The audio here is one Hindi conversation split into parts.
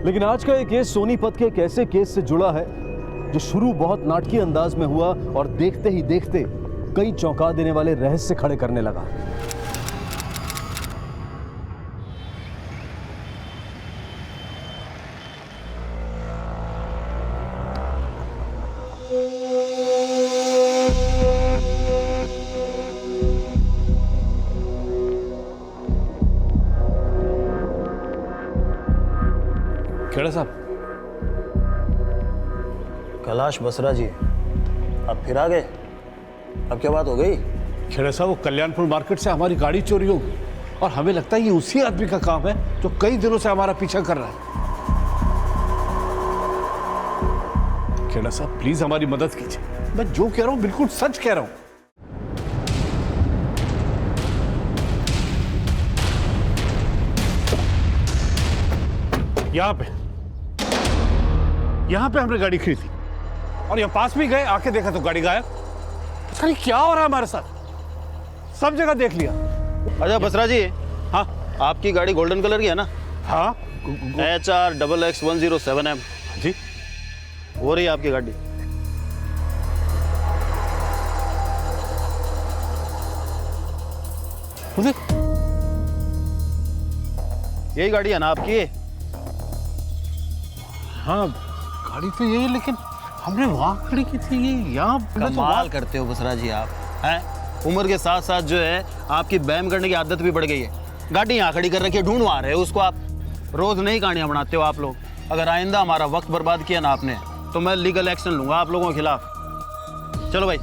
लेकिन आज का ये केस सोनीपत के एक ऐसे केस से जुड़ा है जो शुरू बहुत नाटकीय अंदाज में हुआ और देखते ही देखते कई चौंका देने वाले रहस्य खड़े करने लगा। खेड़ा साहब। कैलाश बसरा जी, आप फिर आ गए? अब क्या बात हो गई? खेड़ा साहब, वो कल्याणपुर मार्केट से हमारी गाड़ी चोरी हो गई और हमें लगता है ये उसी आदमी का काम है जो कई दिनों से हमारा पीछा कर रहा है। खेड़ा साहब प्लीज हमारी मदद कीजिए, मैं जो कह रहा हूं बिल्कुल सच कह रहा हूं। यहां पे हमने गाड़ी खरीदी और यहां पास भी गए, आके देखा तो गाड़ी गायब। अरे क्या हो रहा है हमारे साथ? सब जगह देख लिया। अच्छा बसरा जी, हाँ आपकी गाड़ी गोल्डन कलर की है ना? हाँ HR XX107M जी, हो रही है आपकी गाड़ी। यही गाड़ी है ना आपकी? हाँ गाड़ी तो यही है, लेकिन हमने वहां खड़ी की थी, ये यहाँ कमाल करते हो बसरा जी आप, हैं? उम्र के साथ साथ जो है आपकी बैम करने की आदत भी बढ़ गई है। गाड़ी यहाँ खड़ी कर रखी है, ढूंढ रहे हो उसको आप। रोज नई कहानियां बनाते हो आप लोग। अगर आइंदा हमारा वक्त बर्बाद किया ना आपने तो मैं लीगल एक्शन लूंगा आप लोगों के खिलाफ। चलो भाई।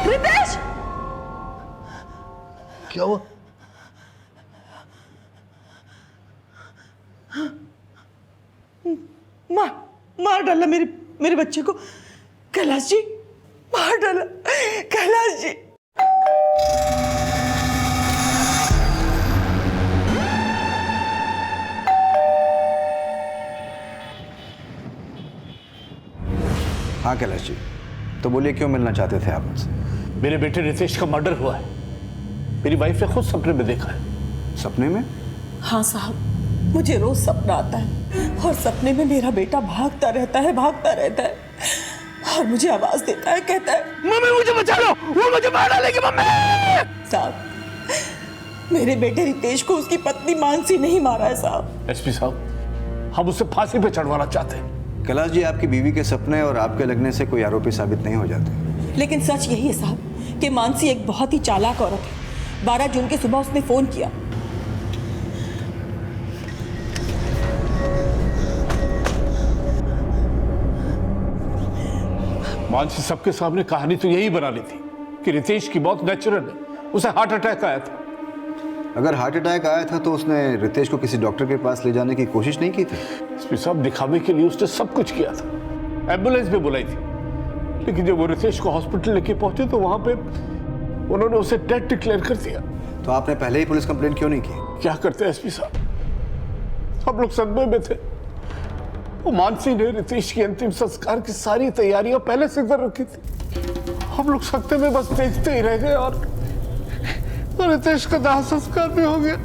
रितेश! क्या हुआ? मार डाला मेरे बच्चे को। कैलाश जी, मार डाला कैलाश जी। हाँ कैलाश जी, तो बोलिए क्यों मिलना चाहते थे आप मुझसे? मेरे बेटे रितेश का मर्डर हुआ है। मेरी वाइफ ने खुद सपने में देखा है। सपने में? हाँ साहब, मुझे रोज सपना आता है और सपने में मेरा बेटा भागता रहता है और मुझे आवाज देता है, कहता है मम्मी मुझे बचा लो, वो मुझे मार डालेगी मम्मी। साहब, मेरे बेटे रितेश को उसकी पत्नी मानसी नहीं मारा है साहब। एसपी साहब, हम उसे फांसी पे चढ़वाना चाहते हैं। कैलाश जी, आपकी बीवी के सपने और आपके लगने से कोई आरोपी साबित नहीं हो जाते। लेकिन सच यही है साहब कि मानसी एक बहुत ही चालाक औरत है। 12 जून की सुबह उसने फोन किया। मानसी सबके सामने कहानी तो यही बना ली थी कि रितेश की मौत नेचुरल है, उसे हार्ट अटैक आया था। अगर हार्ट अटैक आया था तो उसने रितेश को किसी डॉक्टर के पास ले जाने की कोशिश नहीं की थी? एसपी साहब, दिखावे के लिए उसने सब कुछ किया था। एम्बुलेंस भी बुलाई थी, लेकिन जब वो रितेश को हॉस्पिटल लेके पहुंचे तो वहां पे उन्होंने उसे डेड डिक्लेयर कर दिया। तो आपने पहले ही पुलिस कंप्लेंट क्यों नहीं की? क्या करते एसपी साहब, हम लोग सदमे में थे। वो मानसी ने रितेश की अंतिम संस्कार की सारी तैयारियां पहले से कर रखी थी। हम लोग सत्य में बस देखते ही रह गए और रितेश का दाह संस्कार भी हो गया।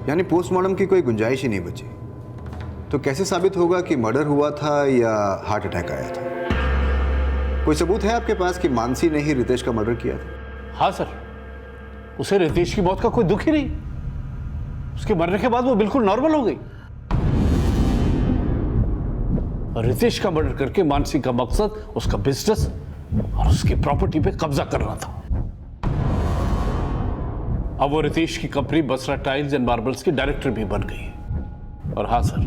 यानी पोस्टमार्टम की कोई गुंजाइश ही नहीं बची। तो कैसे साबित होगा कि मर्डर हुआ था या हार्ट अटैक आया था? कोई सबूत है आपके पास कि मानसी ने ही रितेश का मर्डर किया था? हाँ सर, उसे रितेश की मौत का कोई दुख ही नहीं। उसके मरने के बाद वो बिल्कुल नॉर्मल हो गई। और रितेश का मर्डर करके मानसी का मकसद उसका बिजनेस और उसकी प्रॉपर्टी पे कब्जा करना था। अब वो रितेश की company Basra tiles and marbles की डायरेक्टर भी बन गई है। और हाँ सर,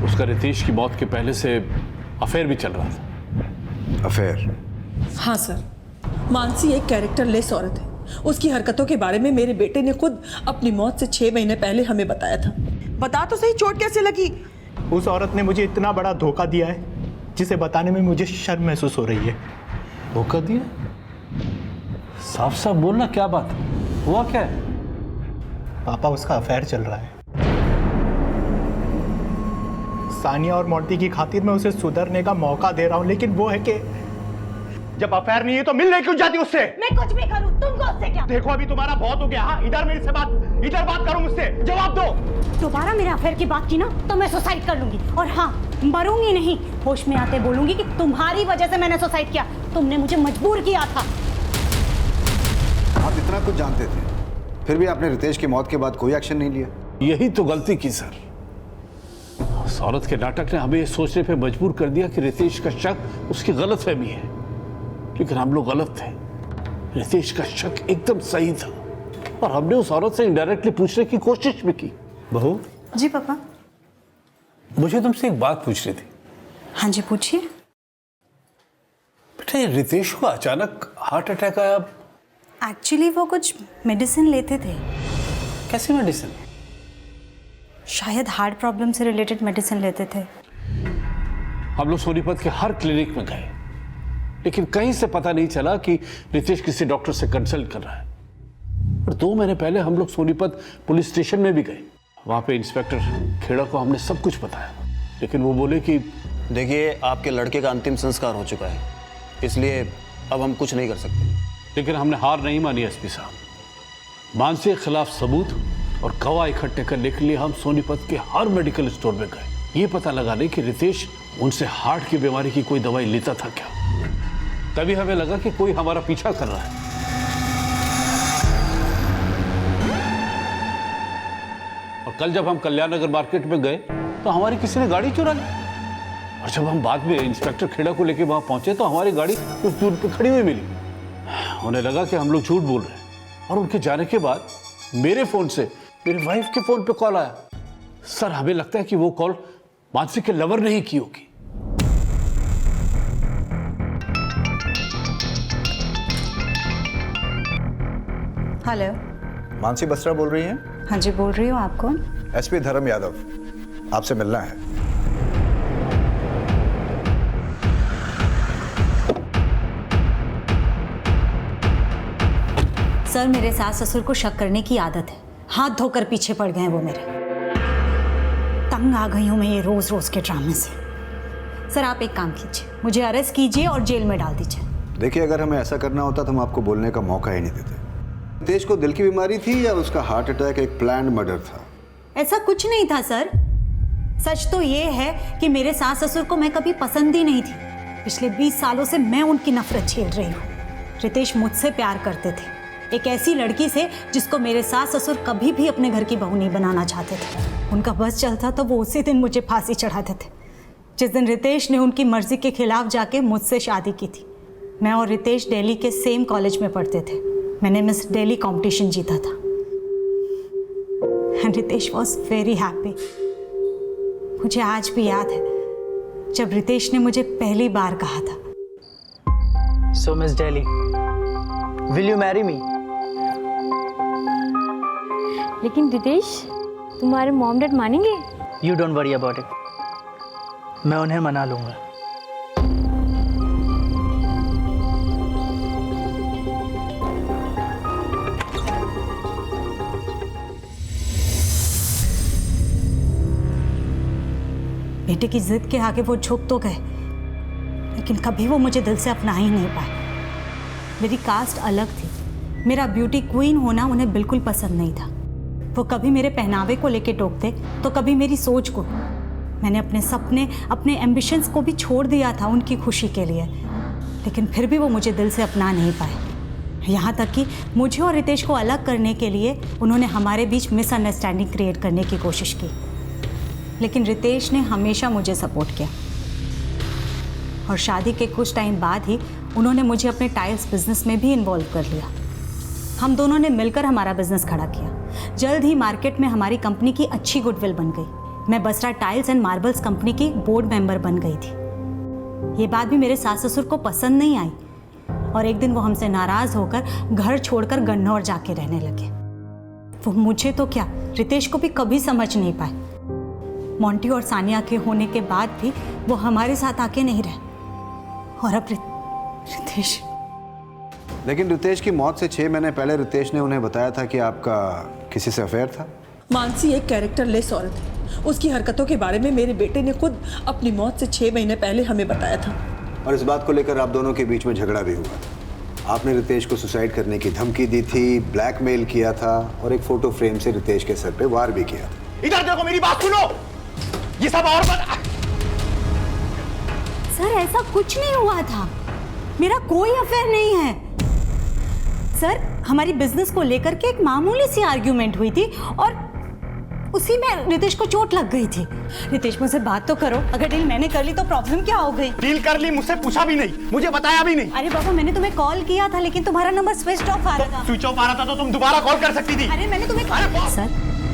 उसका रितेश की मौत के पहले से अफेयर भी चल रहा था। अफेयर? हाँ सर, मानसी एक कैरेक्टरलेस औरत है। उसकी हरकतों के बारे में मेरे बेटे ने खुद अपनी मौत से 6 महीने पहले हमें बताया था। बता तो सही, चोट कैसे लगी? उस औरत ने मुझे इतना बड़ा धोखा दिया है जिसे बताने में मुझे शर्म महसूस हो रही है। धोखा दिया? साफ साफ बोलना, क्या बात है? हुआ क्या है? पापा, उसका अफेयर चल रहा है। सानिया और मोंटी की खातिर मैं उसे सुधरने का मौका दे रहा हूं, लेकिन वो है कि जब अफेयर नहीं है तो मिलने क्यों जाती उससे? मैं कुछ भी करूं, तुमको उससे क्या? देखो अभी तुम्हारा बहुत हो गया। हाँ, इधर मेरे से बात, इधर बात करो मुझसे, जवाब दो। दोबारा मेरे अफेयर की बात की ना तो मैं सुसाइड कर लूंगी, और हाँ, मरूंगी नहीं, होश में आते बोलूंगी कि तुम्हारी वजह से मैंने सुसाइड किया, तुमने मुझे मजबूर किया था। आप इतना कुछ जानते थे, फिर भी आपने रितेश की मौत के बाद कोई एक्शन नहीं लिया। यही तो गलती की सर। उस औरत के नाटक ने हमें ये सोचने पे मजबूर कर दिया कि रितेश का शक उसकी गलतफहमी है, लेकिन हम लोग गलत थे। रितेश का शक एकदम सही था, और हमने उस औरत से इनडायरेक्टली पूछने की कोशिश भी की। बहू जी पापा। मुझे तुमसे एक बात पूछनी थी। हाँ जी, पूछिए। बेटा, ये रितेश को अचानक हार्ट अटैक आया, एक्चुअली वो कुछ मेडिसिन लेते थे। कैसी मेडिसिन? शायद हार्ट प्रॉब्लम से रिलेटेड मेडिसिन लेते थे। हम लोग सोनीपत के हर क्लिनिक में गए, लेकिन कहीं से पता नहीं चला कि रितेश किसी डॉक्टर से कंसल्ट कर रहा है। और 2 महीने पहले हम लोग सोनीपत पुलिस स्टेशन में भी गए। वहां पे इंस्पेक्टर खेड़ा को हमने सब कुछ बताया, लेकिन वो बोले कि देखिए, आपके लड़के का अंतिम संस्कार हो चुका है, इसलिए अब हम कुछ नहीं कर सकते। लेकिन हमने हार नहीं मानी एसपी साहब। मानसी के खिलाफ सबूत और गवाह इकट्ठे करने के लिए हम सोनीपत के हर मेडिकल स्टोर में गए, ये पता लगाने कि रितेश उनसे हार्ट की बीमारी की कोई दवाई लेता था क्या। तभी हमें लगा कि कोई हमारा पीछा कर रहा है। और कल जब हम कल्याण नगर मार्केट में गए तो हमारी किसी ने गाड़ी चुरा ली, और जब हम बाद में इंस्पेक्टर खेड़ा को लेकर वहां पहुंचे तो हमारी गाड़ी कुछ दूर पे खड़ी हुई मिली। उन्हें लगा कि हम लोग झूठ बोल रहे हैं, और उनके जाने के बाद मेरे फोन से मेरी वाइफ के फोन पे कॉल आया। सर, हमें लगता है कि वो कॉल मानसी के लवर ने ही की होगी। हेलो। मानसी बसरा बोल रही हैं? हाँ जी, बोल रही हूँ। आप कौन? एसपी धर्म यादव, आपसे मिलना है। सर, मेरे सास ससुर को शक करने की आदत है। हाथ धोकर पीछे पड़ गए हैं वो मेरे। तंग आ गई हूँ मैं ये रोज रोज के ड्रामे से। सर, आप एक काम कीजिए, मुझे अरेस्ट कीजिए और जेल में डाल दीजिए। देखिए, अगर हमें ऐसा करना होता तो हम आपको बोलने का मौका ही नहीं देते। रितेश को दिल की बीमारी थी या उसका हार्ट अटैक एक प्लान्ड मर्डर था? ऐसा कुछ नहीं था सर। सच तो ये है कि मेरे सास ससुर को मैं कभी पसंद ही नहीं थी। पिछले 20 सालों से मैं उनकी नफरत झेल रही हूँ। रितेश मुझसे प्यार करते थे, एक ऐसी लड़की से जिसको मेरे सास ससुर कभी भी अपने घर की बहू नहीं बनाना चाहते थे। उनका बस चलता तो वो उसी दिन मुझे फांसी चढ़ाते थे, जिस दिन रितेश ने उनकी मर्जी के खिलाफ जाके मुझसे शादी की थी। मैं और रितेश दिल्ली के सेम कॉलेज में पढ़ते थे। मैंने मिस दिल्ली कंपटीशन जीता था, and Ritesh was very happy. मुझे आज भी याद है जब रितेश ने मुझे पहली बार कहा था, So Miss Delhi, will you marry me? लेकिन रितेश, तुम्हारे मॉम डैड मानेंगे? You don't worry about it. मैं उन्हें मना लूंगा। बेटे की जिद के आगे वो झुक तो गए, लेकिन कभी वो मुझे दिल से अपना ही नहीं पाए। मेरी कास्ट अलग थी, मेरा ब्यूटी क्वीन होना उन्हें बिल्कुल पसंद नहीं था। वो कभी मेरे पहनावे को लेके टोकते तो कभी मेरी सोच को। मैंने अपने सपने, अपने एम्बिशंस को भी छोड़ दिया था उनकी खुशी के लिए, लेकिन फिर भी वो मुझे दिल से अपना नहीं पाए। यहाँ तक कि मुझे और रितेश को अलग करने के लिए उन्होंने हमारे बीच मिसअंडरस्टैंडिंग क्रिएट करने की कोशिश की, लेकिन रितेश ने हमेशा मुझे सपोर्ट किया। और शादी के कुछ टाइम बाद ही उन्होंने मुझे अपने टाइल्स बिजनेस में भी इन्वॉल्व कर लिया। हम दोनों ने मिलकर हमारा बिजनेस खड़ा किया। जल्द ही मार्केट में हमारी कंपनी की अच्छी गुडविल बन गई। मैं Basra tiles and marbles company की बोर्ड मेंबर बन गई थी। ये बात भी मेरे सास ससुर को पसंद नहीं आई, और एक दिन वो हमसे नाराज होकर घर छोड़कर गन्नौर जाके रहने लगे। वो मुझे तो क्या, रितेश को भी कभी समझ नहीं पाए। मोंटी और सानिया के होने के बाद भी वो हमारे साथ आके नहीं रहे। और अब रितेश। लेकिन रितेश की मौत से 6 महीने पहले रितेश ने उन्हें बताया था कि आपका किसी से अफेयर था। मानसी एक कैरेक्टरलेस औरत है। उसकी हरकतों के बारे में मेरे बेटे ने खुद अपनी मौत से 6 महीने पहले हमें बताया था। और इस बात को लेकर आप दोनों के बीच में झगड़ा भी हुआ था। आपने रितेश को सुसाइड करने की धमकी दी थी, ब्लैकमेल किया था और एक फोटो फ्रेम से रितेश के सर पे वार भी किया था। इधर देखो, मेरी बात सुनो। ये सब और सर ऐसा कुछ नहीं हुआ था, मेरा कोई अफेयर नहीं है। सर हमारी बिजनेस को लेकर के एक मामूली सी आर्ग्यूमेंट हुई थी और उसी में रितेश को चोट लग गई थी। रितेश मुझसे बात तो करो, अगर डील मैंने कर ली तो प्रॉब्लम क्या हो गई? डील कर ली, मुझसे पूछा भी नहीं, मुझे बताया भी नहीं। अरे बाबा मैंने तुम्हें कॉल किया था लेकिन तुम्हारा नंबर स्विच ऑफ आ रहा था। स्विच ऑफ आ रहा था तो तुम दोबारा कॉल कर सकती थी। अरे मैंने तुम्हें सर,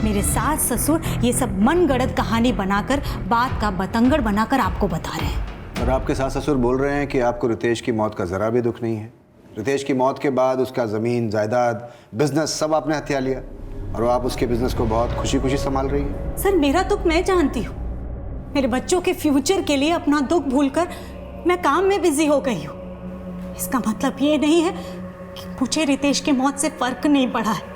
मेरे सास ससुर ये सब मनगढ़ंत कहानी बनाकर, बात का बतंगड़ बनाकर आपको बता रहे हैं। और आपके सास ससुर बोल रहे हैं कि आपको रितेश की मौत का जरा भी दुख नहीं है। रितेश की मौत के बाद उसका जमीन, जायदाद, बिजनेस सब आपने हथिया लिया और आप उसके बिजनेस को बहुत खुशी खुशी संभाल रही हैं। सर मेरा दुख मैं जानती हूँ, मेरे बच्चों के फ्यूचर के लिए अपना दुख भूलकर मैं काम में बिजी हो गई हूँ। इसका मतलब ये नहीं है कि मुझे रितेश की मौत से फर्क नहीं पड़ा है।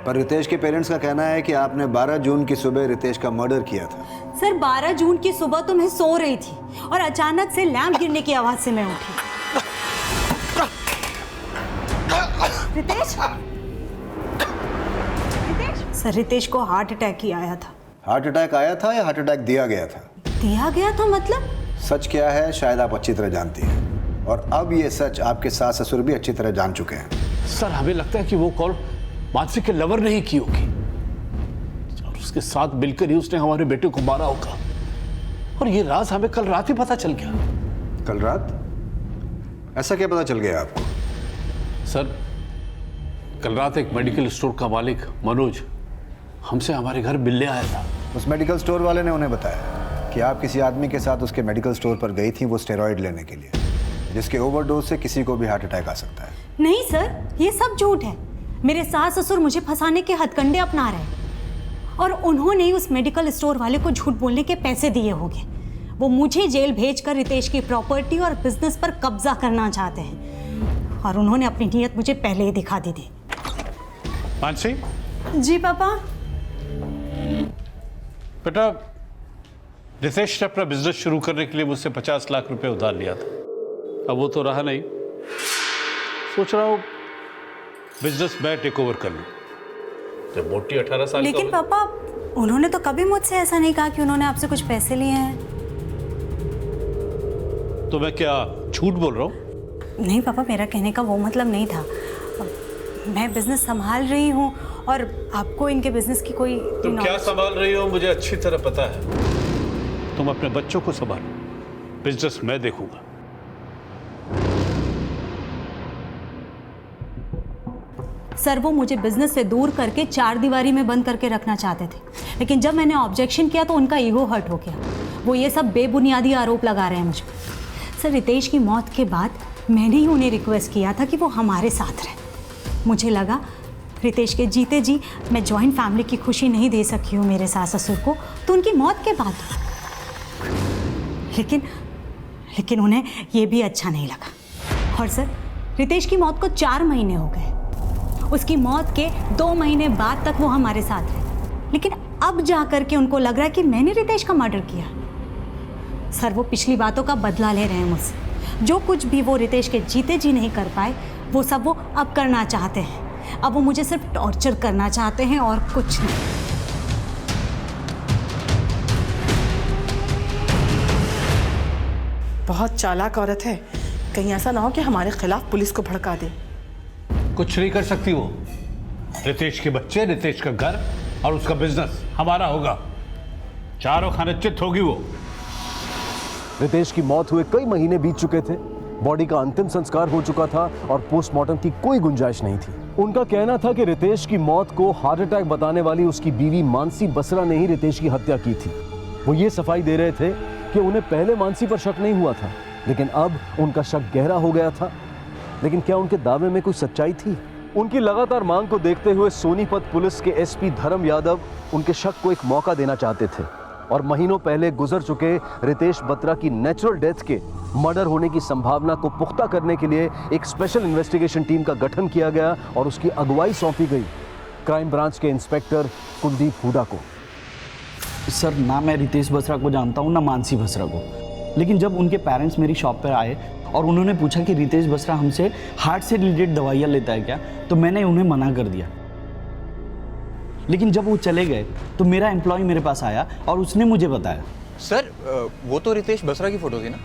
पर रितेश के पेरेंट्स का कहना है कि आपने 12 जून की सुबह रितेश का मर्डर किया था। सर 12 जून की सुबह तो मैं सो रही थी और अचानक से लैंप गिरने की आवाज से मैं उठी। रितेश? सर रितेश को हार्ट अटैक ही आया था। हार्ट अटैक आया था या हार्ट अटैक दिया गया था? दिया गया था मतलब? सच क्या है शायद आप अच्छी तरह जानती हैं और अब ये सच आपके सास ससुर भी अच्छी तरह जान चुके हैं। सर हमें लगता है कि वो कॉल मानसी के लवर ने ही की होगी और उसके साथ मिलकर ही उसने हमारे बेटे को मारा होगा। और ये राज हमें कल रात ही पता चल गया। कल रात? ऐसा क्या पता चल गया आपको? सर कल रात एक मेडिकल स्टोर का मालिक मनोज हमसे हमारे घर मिलने आया था। उस मेडिकल स्टोर वाले ने उन्हें बताया कि आप किसी आदमी के साथ उसके मेडिकल स्टोर पर गई थी वो स्टेरॉइड लेने के लिए, जिसके ओवरडोज से किसी को भी हार्ट अटैक आ सकता है। नहीं सर, ये सब झूठ है। मेरे सास ससुर मुझे फंसाने के हथकंडे अपना रहे हैं और उन्होंने उस मेडिकल स्टोर वाले को झूठ बोलने के पैसे दिए होंगे। वो मुझे जेल भेजकर रितेश की प्रॉपर्टी और बिजनेस पर कब्जा करना चाहते हैं और उन्होंने अपनी नीयत मुझे पहले ही दिखा दी थी। मानसी? जी पापा। बेटा रितेश ने अपना बिजनेस शुरू करने के लिए मुझसे 50 लाख रुपए उधार लिया था। अब वो तो रहा नहीं, सोच रहा हूँ बिजनेस मैं टेक ओवर कर लूँ। जब मोटी 18 साल लेकिन पापा उन्होंने तो कभी मुझसे ऐसा नहीं कहा कि उन्होंने आपसे कुछ पैसे लिए हैं। तो मैं क्या झूठ बोल रहा हूँ? नहीं पापा, मेरा कहने का वो मतलब नहीं था। मैं बिजनेस संभाल रही हूँ और आपको इनके बिजनेस की कोई तुम क्या संभाल रही हो मुझे अच्छी तरह पता है। तुम अपने बच्चों को संभालो, बिजनेस मैं देखूंगा। सर वो मुझे बिजनेस से दूर करके 4 दीवारी में बंद करके रखना चाहते थे, लेकिन जब मैंने ऑब्जेक्शन किया तो उनका ईगो हर्ट हो गया। वो ये सब बेबुनियादी आरोप लगा रहे हैं मुझ पर। सर रितेश की मौत के बाद मैंने ही उन्हें रिक्वेस्ट किया था कि वो हमारे साथ रहे। मुझे लगा रितेश के जीते जी मैं जॉइंट फैमिली की खुशी नहीं दे सकी हूँ मेरे सास ससुर को, तो उनकी मौत के बाद। लेकिन उन्हें ये भी अच्छा नहीं लगा। और सर रितेश की मौत को 4 महीने हो गए। उसकी मौत के 2 महीने बाद तक वो हमारे साथ रहे, लेकिन अब जा कर के उनको लग रहा है कि मैंने रितेश का मर्डर किया। सर वो पिछली बातों का बदला ले रहे हैं मुझसे। जो कुछ भी वो रितेश के जीते जी नहीं कर पाए वो सब वो अब करना चाहते हैं। अब वो मुझे सिर्फ टॉर्चर करना चाहते हैं और कुछ नहीं। बहुत चालाक औरत है, कहीं ऐसा ना हो कि हमारे खिलाफ पुलिस को भड़का दे। कुछ नहीं कर सकती वो। रितेश के बच्चे, रितेश का घर और उसका बिजनेस हमारा होगा। चारों खाने चित होगी वो। रितेश की मौत हुए कई महीने बीत चुके थे, बॉडी का अंतिम संस्कार हो चुका था और पोस्टमार्टम की कोई गुंजाइश नहीं थी। उनका कहना था कि रितेश की मौत को हार्ट अटैक बताने वाली उसकी बीवी मानसी बसरा ने ही रितेश की हत्या की थी। वो ये सफाई दे रहे थे कि उन्हें पहले मानसी पर शक नहीं हुआ था, लेकिन अब उनका शक गहरा हो गया था। लेकिन क्या उनके दावे में कोई सच्चाई थी? उनकी लगातार मांग को देखते हुए सोनीपत पुलिस के एसपी धर्म यादव उनके शक को एक मौका देना चाहते थे। और महीनों पहले गुजर चुके रितेश बत्रा की नेचुरल डेथ के मर्डर होने की संभावना को पुख्ता करने के लिए एक स्पेशल इन्वेस्टिगेशन टीम का गठन किया गया और उसकी अगुवाई सौंपी गई क्राइम ब्रांच के इंस्पेक्टर कुलदीप हुडा को। सर, ना मैं रितेश बसरा को जानता हूँ ना मानसी बसरा को, लेकिन जब उनके पेरेंट्स मेरी शॉप पर आए और उन्होंने पूछा कि रितेश बसरा हमसे हार्ट से रिलेटेड दवाइयाँ लेता है क्या, तो मैंने उन्हें मना कर दिया। लेकिन जब वो चले गए तो मेरा एम्प्लॉय मेरे पास आया और उसने मुझे बताया। सर, वो तो रितेश बसरा की फ़ोटो थी ना?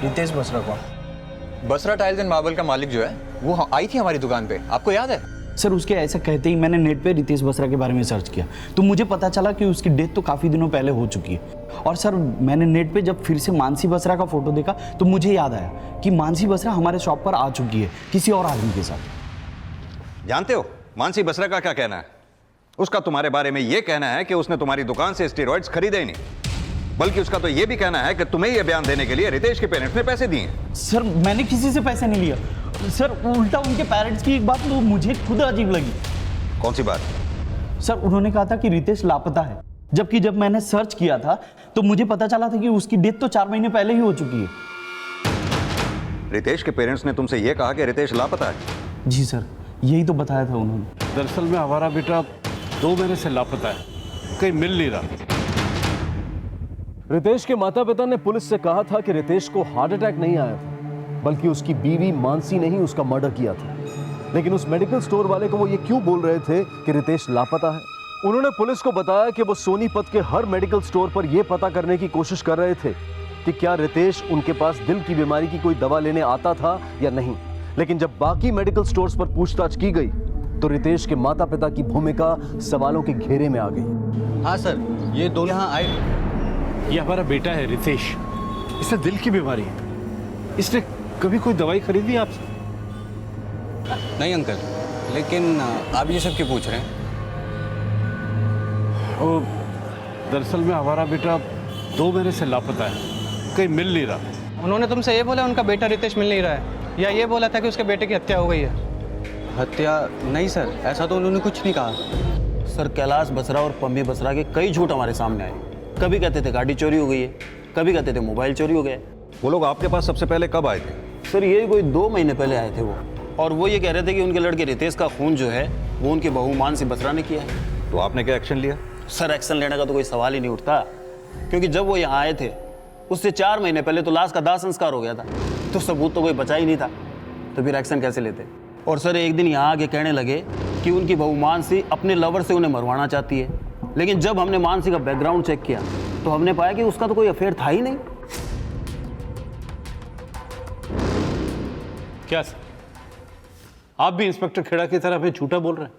रितेश बसरा को? बसरा टाइल्स एंड मार्बल का मालिक जो है वो आई थी हमारी दुकान पे, आपको याद है? सर, उसके ऐसा कहते ही मैंने नेट पे रितेश बसरा के बारे में सर्च किया तो मुझे पता चला कि उसकी डेथ तो काफ़ी दिनों पहले हो चुकी है। और सर, मैंने नेट पे जब फिर से मानसी बसरा का फ़ोटो देखा तो मुझे याद आया कि मानसी बसरा हमारे शॉप पर आ चुकी है किसी और आदमी के साथ। जानते हो मानसी बसरा का क्या कहना है? उसका तुम्हारे बारे में यह कहना है कि उसने तुम्हारी दुकान से स्टेरॉइड्स खरीदे ही नहीं, बल्कि उसका तो यह भी कहना है कि तुम्हें यह बयान देने के लिए रितेश के पेरेंट्स ने पैसे दिए। सर, मैंने किसी से पैसे नहीं लिया सर, उल्टा उनके पेरेंट्स की एक बात तो मुझे खुद अजीब लगी। कौन सी बात? सर, उन्होंने कहा था कि रितेश लापता है, जबकि जब मैंने सर्च किया था तो मुझे पता चला था कि उसकी डेथ तो 4 महीने पहले ही हो चुकी है। रितेश के पेरेंट्स ने तुमसे यह कहा कि रितेश लापता है? जी सर, यही तो बताया था उन्होंने। दरअसल में हमारा बेटा 2 महीने से लापता है, कहीं मिल नहीं रहा। रितेश के माता पिता ने पुलिस से कहा था कि रितेश को हार्ट अटैक नहीं आया था, बल्कि उसकी बीवी मानसी ने ही उसका मर्डर किया था। लेकिन उस मेडिकल स्टोर वाले को वो ये क्यों बोल रहे थे कि रितेश लापता है? उन्होंने पुलिस को बताया कि वो सोनीपत के हर मेडिकल स्टोर पर यह पता करने की कोशिश कर रहे थे कि क्या रितेश उनके पास दिल की बीमारी की कोई दवा लेने आता था या नहीं। लेकिन जब बाकी मेडिकल स्टोर्स पर पूछताछ की गई तो रितेश के माता पिता की भूमिका सवालों के घेरे में आ गई। हाँ सर, ये दोनों यहाँ आए। ये हमारा बेटा है रितेश, इसे दिल की बीमारी है। इसने कभी कोई दवाई खरीदी आपसे? नहीं अंकल, लेकिन आप ये सब क्यों पूछ रहे हैं? दरअसल में हमारा बेटा 2 महीने से लापता है, कहीं मिल नहीं रहा। उन्होंने तुमसे ये बोला उनका बेटा रितेश मिल नहीं रहा है, या ये बोला था कि उसके बेटे की हत्या हो गई है? हत्या नहीं सर, ऐसा तो उन्होंने कुछ नहीं कहा। सर, कैलाश बसरा और पम्मी बसरा के कई झूठ हमारे सामने आए। कभी कहते थे गाड़ी चोरी हो गई है, कभी कहते थे मोबाइल चोरी हो गया। वो लोग आपके पास सबसे पहले कब आए थे? सर, ये कोई 2 महीने पहले आए थे वो, और वो ये कह रहे थे कि उनके लड़के रितेश का खून जो है वो उनकी बहू मानसी बसरा ने किया है। तो आपने क्या एक्शन लिया? सर, एक्शन लेने का तो कोई सवाल ही नहीं उठता, क्योंकि जब वो यहाँ आए थे उससे 4 महीने पहले तो लाश का दाह संस्कार हो गया था, तो सबूत तो कोई बचा ही नहीं था, तो फिर एक्शन कैसे लेते? और सर, एक दिन यहाँ आके कहने लगे कि उनकी बहू मानसी अपने लवर से उन्हें मरवाना चाहती है। लेकिन जब हमने मानसी का बैकग्राउंड चेक किया तो हमने पाया कि उसका तो कोई अफेयर था ही नहीं। क्या सर, आप भी इंस्पेक्टर खेड़ा की तरह झूठा बोल रहे हैं?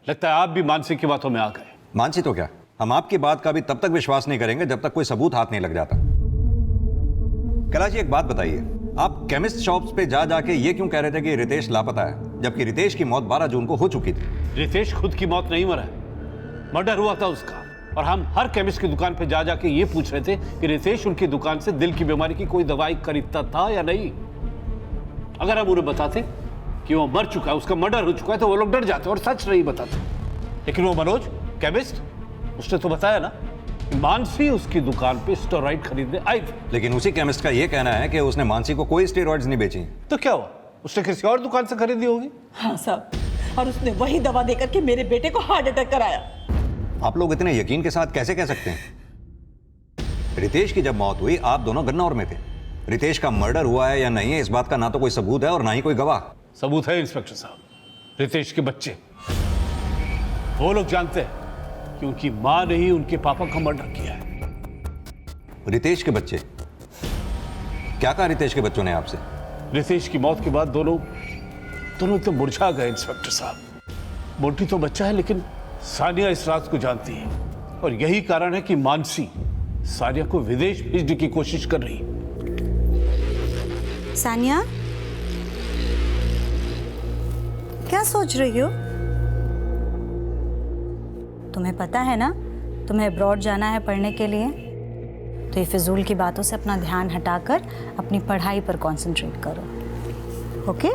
लगता है आप भी मानसी की बातों में आ गए। मानसी तो क्या, हम आपकी बात का भी तब तक विश्वास नहीं करेंगे जब तक कोई सबूत हाथ नहीं लग जाता। कैलाश जी, एक बात बताइए, आप केमिस्ट शॉप्स पे जा जाके ये क्यों कह रहे थे कि रितेश लापता है, जबकि रितेश की मौत 12 जून को हो चुकी थी? रितेश खुद की मौत नहीं मरा है, मर्डर हुआ था उसका। और हम हर केमिस्ट की दुकान पे जा जाके ये पूछ रहे थे कि रितेश उनकी दुकान से दिल की बीमारी की कोई दवाई खरीदता था या नहीं। अगर हम उन्हें बताते कि वो मर चुका है, उसका मर्डर हो चुका है, तो वो लोग डर जाते और सच नहीं बताते। लेकिन वो मनोज केमिस्ट, उसने तो बताया ना कि मानसी उसकी दुकान पे स्टेरॉइड खरीदने आई थी। लेकिन उसी केमिस्ट का ये कहना है कि उसने मानसी को कोई स्टेरॉइड्स नहीं बेची। तो क्या हुआ, उसने किसी और दुकान से खरीदी होगी? हाँ साहब, और उसने वही दवा देकर के मेरे बेटे को हार्ट अटैक कराया। आप लोग इतने यकीन के साथ कैसे कह सकते हैं? रितेश की जब मौत हुई आप दोनों गन्नौर में थे। रितेश का मर्डर हुआ है या नहीं है, इस बात का ना तो कोई सबूत है और ना ही कोई गवाह। सबूत है इंस्पेक्टर साहब, रितेश के बच्चे, वो लोग जानते हैं कि उनकी मां ने ही उनके पापा का मर्डर किया है। रितेश के बच्चे? क्या कहा रितेश के बच्चों ने आपसे? रितेश की मौत के बाद दोनों एकदम मुरझा गए इंस्पेक्टर साहब। मोटी तो बच्चा है, लेकिन सानिया इस राज को जानती है, और यही कारण है कि मानसी सानिया को विदेश भेजने की कोशिश कर रही है। सानिया, क्या सोच रही हो? तुम्हें पता है ना तुम्हें अब्रॉड जाना है पढ़ने के लिए, तो ये फिजूल की बातों से अपना ध्यान हटाकर अपनी पढ़ाई पर कंसंट्रेट करो, ओके?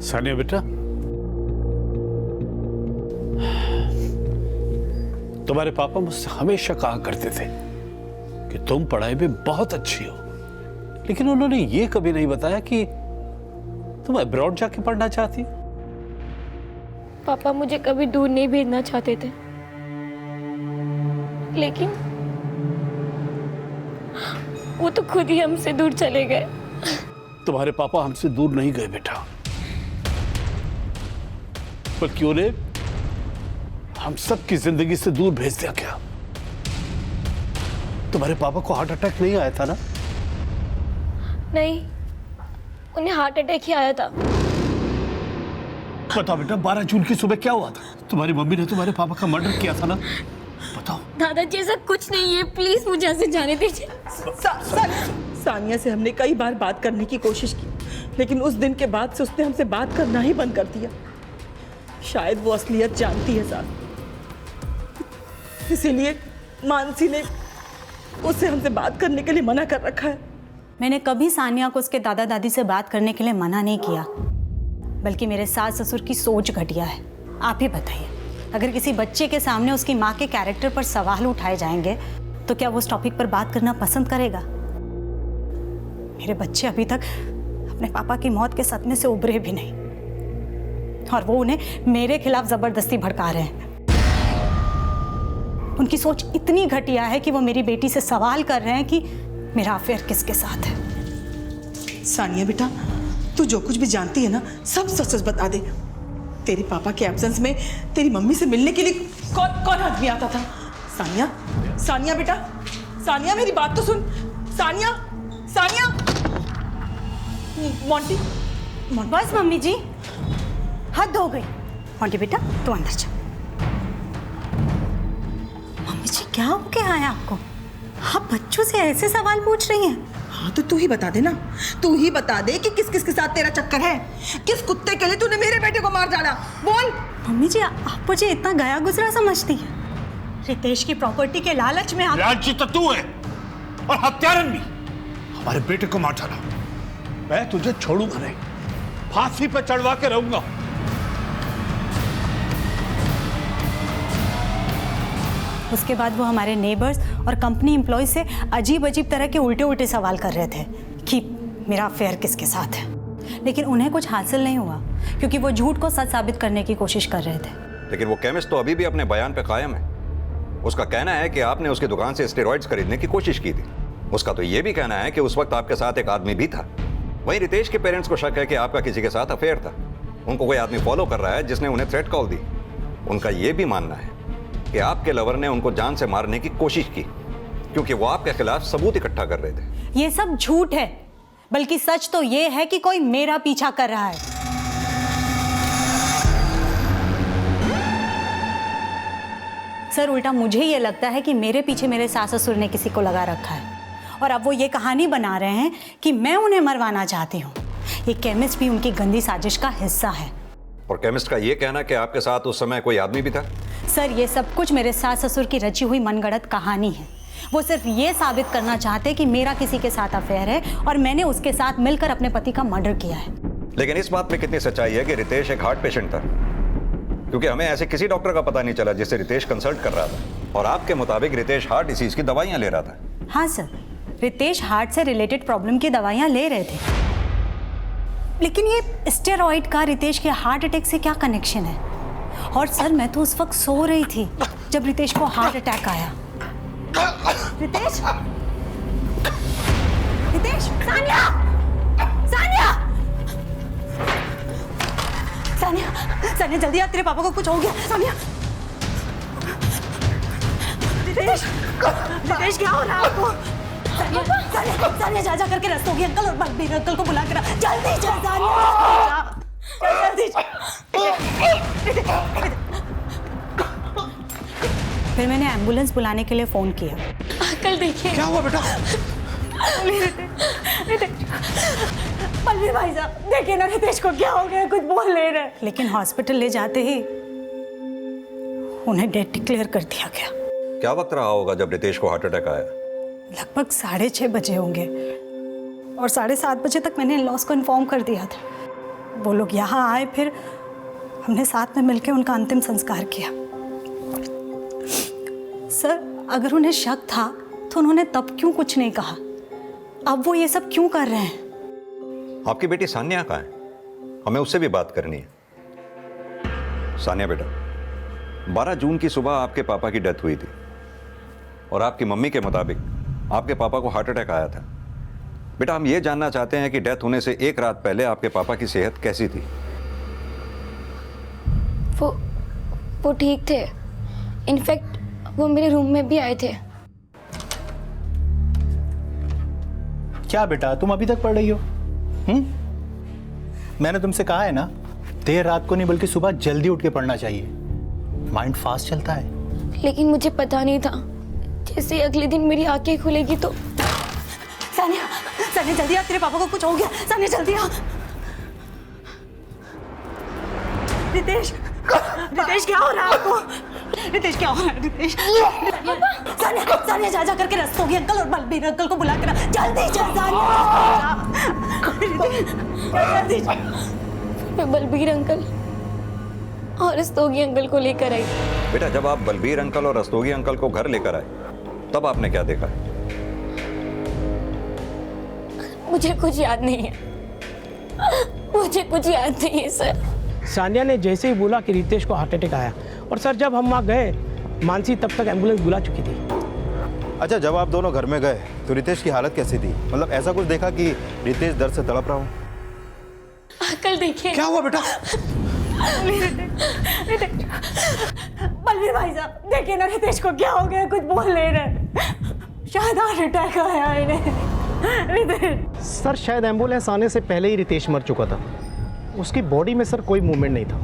सानिया बेटा, तुम्हारे पापा मुझसे हमेशा कहा करते थे कि तुम पढ़ाई में बहुत अच्छी हो, लेकिन उन्होंने ये कभी नहीं बताया कि तुम अब्रॉड जाके पढ़ना चाहती हो। पापा मुझे कभी दूर नहीं भेजना चाहते थे, लेकिन वो तो खुद ही हमसे दूर चले गए। तुम्हारे पापा हमसे दूर नहीं गए बेटा, बल्कि उन्हें हम सबकी जिंदगी से दूर भेज दिया गया। तुम्हारे पापा को हार्ट अटैक नहीं आया था ना? नहीं, उन्हें हार्ट अटैक ही आया था। बताओ बेटा, 12 जून की सुबह क्या हुआ था? तुम्हारी मम्मी ने तुम्हारे पापा का मर्डर किया था ना? बताओ। दादाजी ऐसा कुछ नहीं है, प्लीज मुझे ऐसे जाने दीजिए। सानिया से हमने कई बार बात करने की कोशिश की, लेकिन उस दिन के बाद से उसने हमसे बात करना ही बंद कर दिया। शायद वो असलियत जानती है साहब, इसीलिए मानसी ने उससे हमसे बात करने के लिए मना कर रखा है। मैंने कभी सानिया को उसके दादा दादी से बात करने के लिए मना नहीं किया, बल्कि मेरे सास ससुर की सोच घटिया है। आप ही बताइए, अगर किसी बच्चे के सामने उसकी माँ के कैरेक्टर पर सवाल उठाए जाएंगे तो क्या वो उस टॉपिक पर बात करना पसंद करेगा? मेरे बच्चे अभी तक अपने पापा की मौत के सदमे से उभरे भी नहीं, और वो उन्हें मेरे खिलाफ जबरदस्ती भड़का रहे हैं। उनकी सोच इतनी घटिया है कि वो मेरी बेटी से सवाल कर रहे हैं कि मेरा अफेयर किसके साथ है। सानिया बेटा, तू जो कुछ भी जानती है ना, सब सच सच बता दे। तेरे पापा के एब्सेंस में तेरी मम्मी से मिलने के लिए कौन आदमी आता था? सानिया, सानिया बेटा, सानिया मेरी बात तो सुन। सानिया, सानिया, मोंटी, बस मम्मी जी, हद हो गई। मोंटी बेटा, तू अंदर जा। मम्मी जी, क्या हो गया है आपको? आप बच्चों से ऐसे सवाल पूछ रही हैं? हाँ तो तू ही बता दे ना, तू ही बता दे कि किस किस के साथ तेरा चक्कर है। किस कुत्ते के लिए तूने मेरे बेटे को मार डाला? बोल। मम्मी जी, आप मुझे इतना गया गुजरा समझती है? रितेश की प्रॉपर्टी के लालच में आप... लालची तो तू है, और हत्यारन भी। हमारे बेटे को मार डाला। मैं तुझे छोड़ूंगा नहीं, फांसी पे चढ़वा के रहूंगा। उसके बाद वो हमारे नेबर्स और कंपनी एम्प्लॉय से अजीब अजीब तरह के उल्टे उल्टे सवाल कर रहे थे कि मेरा अफेयर किसके साथ है, लेकिन उन्हें कुछ हासिल नहीं हुआ क्योंकि वो झूठ को सच साबित करने की कोशिश कर रहे थे। लेकिन वो केमिस्ट तो अभी भी अपने बयान पे कायम है। उसका कहना है कि आपने उसकी दुकान से स्टेरॉइड्स खरीदने की कोशिश की थी। उसका तो ये भी कहना है कि उस वक्त आपके साथ एक आदमी भी था। वहीं रितेश के पेरेंट्स को शक है कि आपका किसी के साथ अफेयर था। उनको कोई आदमी फॉलो कर रहा है जिसने उन्हें थ्रेट कॉल दी। उनका ये भी मानना है कि आपके लवर ने उनको जान से मारने की कोशिश की क्योंकि वो आपके खिलाफ सबूत इकट्ठा कर रहे थे। ये सब झूठ है, बल्कि सच तो ये है कि कोई मेरा पीछा कर रहा है। सर, उल्टा मुझे ये लगता है कि मेरे पीछे मेरे सास ससुर ने किसी को लगा रखा है, और अब वो ये कहानी बना रहे हैं कि मैं उन्हें मरवाना चाहती हूँ। ये केमिस्ट भी उनकी गंदी साजिश का हिस्सा है। और केमिस्ट का ये कहना कि आपके साथ उस समय कोई आदमी भी था? सर, ये सब कुछ मेरे सास ससुर की रची हुई मनगढ़ंत कहानी है। वो सिर्फ ये साबित करना चाहते कि मेरा किसी के साथ अफेयर है और मैंने उसके साथ मिलकर अपने पति का मर्डर किया है। लेकिन इस बात में कितनी सच्चाई है कि रितेश एक हार्ट पेशेंट था? क्योंकि हमें ऐसे किसी डॉक्टर का पता नहीं चला जिससे रितेश कंसल्ट कर रहा था, और आपके मुताबिक रितेश हार्ट डिसीज की दवाइयां ले रहा था। हाँ सर, रितेश हार्ट से रिलेटेड प्रॉब्लम की दवाइयां ले रहे थे, लेकिन ये स्टेरॉइड का रितेश के हार्ट अटैक से क्या कनेक्शन है? और सर, मैं तो उस वक्त सो रही थी जब रितेश को हार्ट अटैक आया। रितेश, रितेश, सानिया, सानिया, सानिया, सानिया जल्दी आ, तेरे पापा को कुछ हो गया। सानिया, रितेश, रितेश क्या हो रहा है आपको? सानिया, सानिया, सानिया जा करके रस्तोगी अंकल और बलबीर अंकल को बुला कर जल्दी चल। सानिया, जल्दी फिर मैंने एम्बुलेंस बुलाने के लिए फोन किया। अंकल देखिए। क्या हुआ बेटा? बलबीर भाई साहब, देखिए ना रितेश को क्या हो गया, कुछ बोल नहीं रहे। लेकिन हॉस्पिटल ले जाते ही उन्हें डेड डिक्लेयर कर दिया गया। क्या वक्त रहा होगा जब रितेश को हार्ट अटैक आया? लगभग 6:30 बजे होंगे, और 7:30 बजे तक मैंने लॉस को इन्फॉर्म कर दिया था। वो लोग यहाँ आए, फिर हमने साथ में मिलकर उनका अंतिम संस्कार किया। सर अगर उन्हें शक था तो उन्होंने तब क्यों कुछ नहीं कहा? अब वो ये सब क्यों कर रहे हैं? आपकी बेटी सान्या कहाँ है? हमें उससे भी बात करनी है। सान्या बेटा, 12 जून की सुबह आपके पापा की डेथ हुई थी और आपकी मम्मी के मुताबिक आपके पापा को हार्ट अटैक आया था। बेटा, हम ये जानना चाहते हैं कि डेथ होने से एक रात पहले आपके पापा की सेहत कैसी थी? वो ठीक थे। इनफैक्ट वो मेरे रूम में भी आए थे। क्या बेटा तुम अभी तक पढ़ रही हो? मैंने तुमसे कहा है ना, देर रात को नहीं बल्कि सुबह जल्दी उठ के पढ़ना चाहिए, माइंड फास्ट चलता है। लेकिन मुझे पता नहीं था, जैसे अगले दिन मेरी आंखें खुलेगी तो। सानिया, सानिया जल्दी आ, तेरे पापा को कुछ हो गया। सानिया जल्दी आ। रितेश, रितेश क्या हो रहा है आपको? रितेश क्या हो रहा है? रितेश, सानिया, सानिया जा करके रस्तोगी अंकल और बलबीर अंकल को बुला कर जल्दी चल सानिया। जल्दी मैं बलबीर अंकल और रस्तोगी अंकल को लेकर आई। बेटा, जब आप बलबीर अंकल और रस्तोगी अंकल को घर लेकर आए तब आपने क्या देखा? मुझे कुछ याद नहीं है, मुझे कुछ याद नहीं है सर। सानिया ने जैसे ही बोला कि रितेश को हार्ट अटैक आया, और सर जब हम वहाँ गए मानसी तब तक एम्बुलेंस बुला चुकी थी। अच्छा, जब आप दोनों घर में गए तो रितेश की हालत कैसी थी? मतलब ऐसा कुछ देखा कि रितेश दर्द से तड़प रहा हो? अंकल देखिए। क्या हुआ बेटा? बलबीर भाई साहब देखिए ना, रितेश को क्या हो गया, कुछ बोल नहीं रहे। शायद हार्ट अटैक आया इन्हें। रितेश सर शायद एम्बुलेंस आने से पहले ही रितेश मर चुका था। उसकी बॉडी में सर कोई मूवमेंट नहीं था।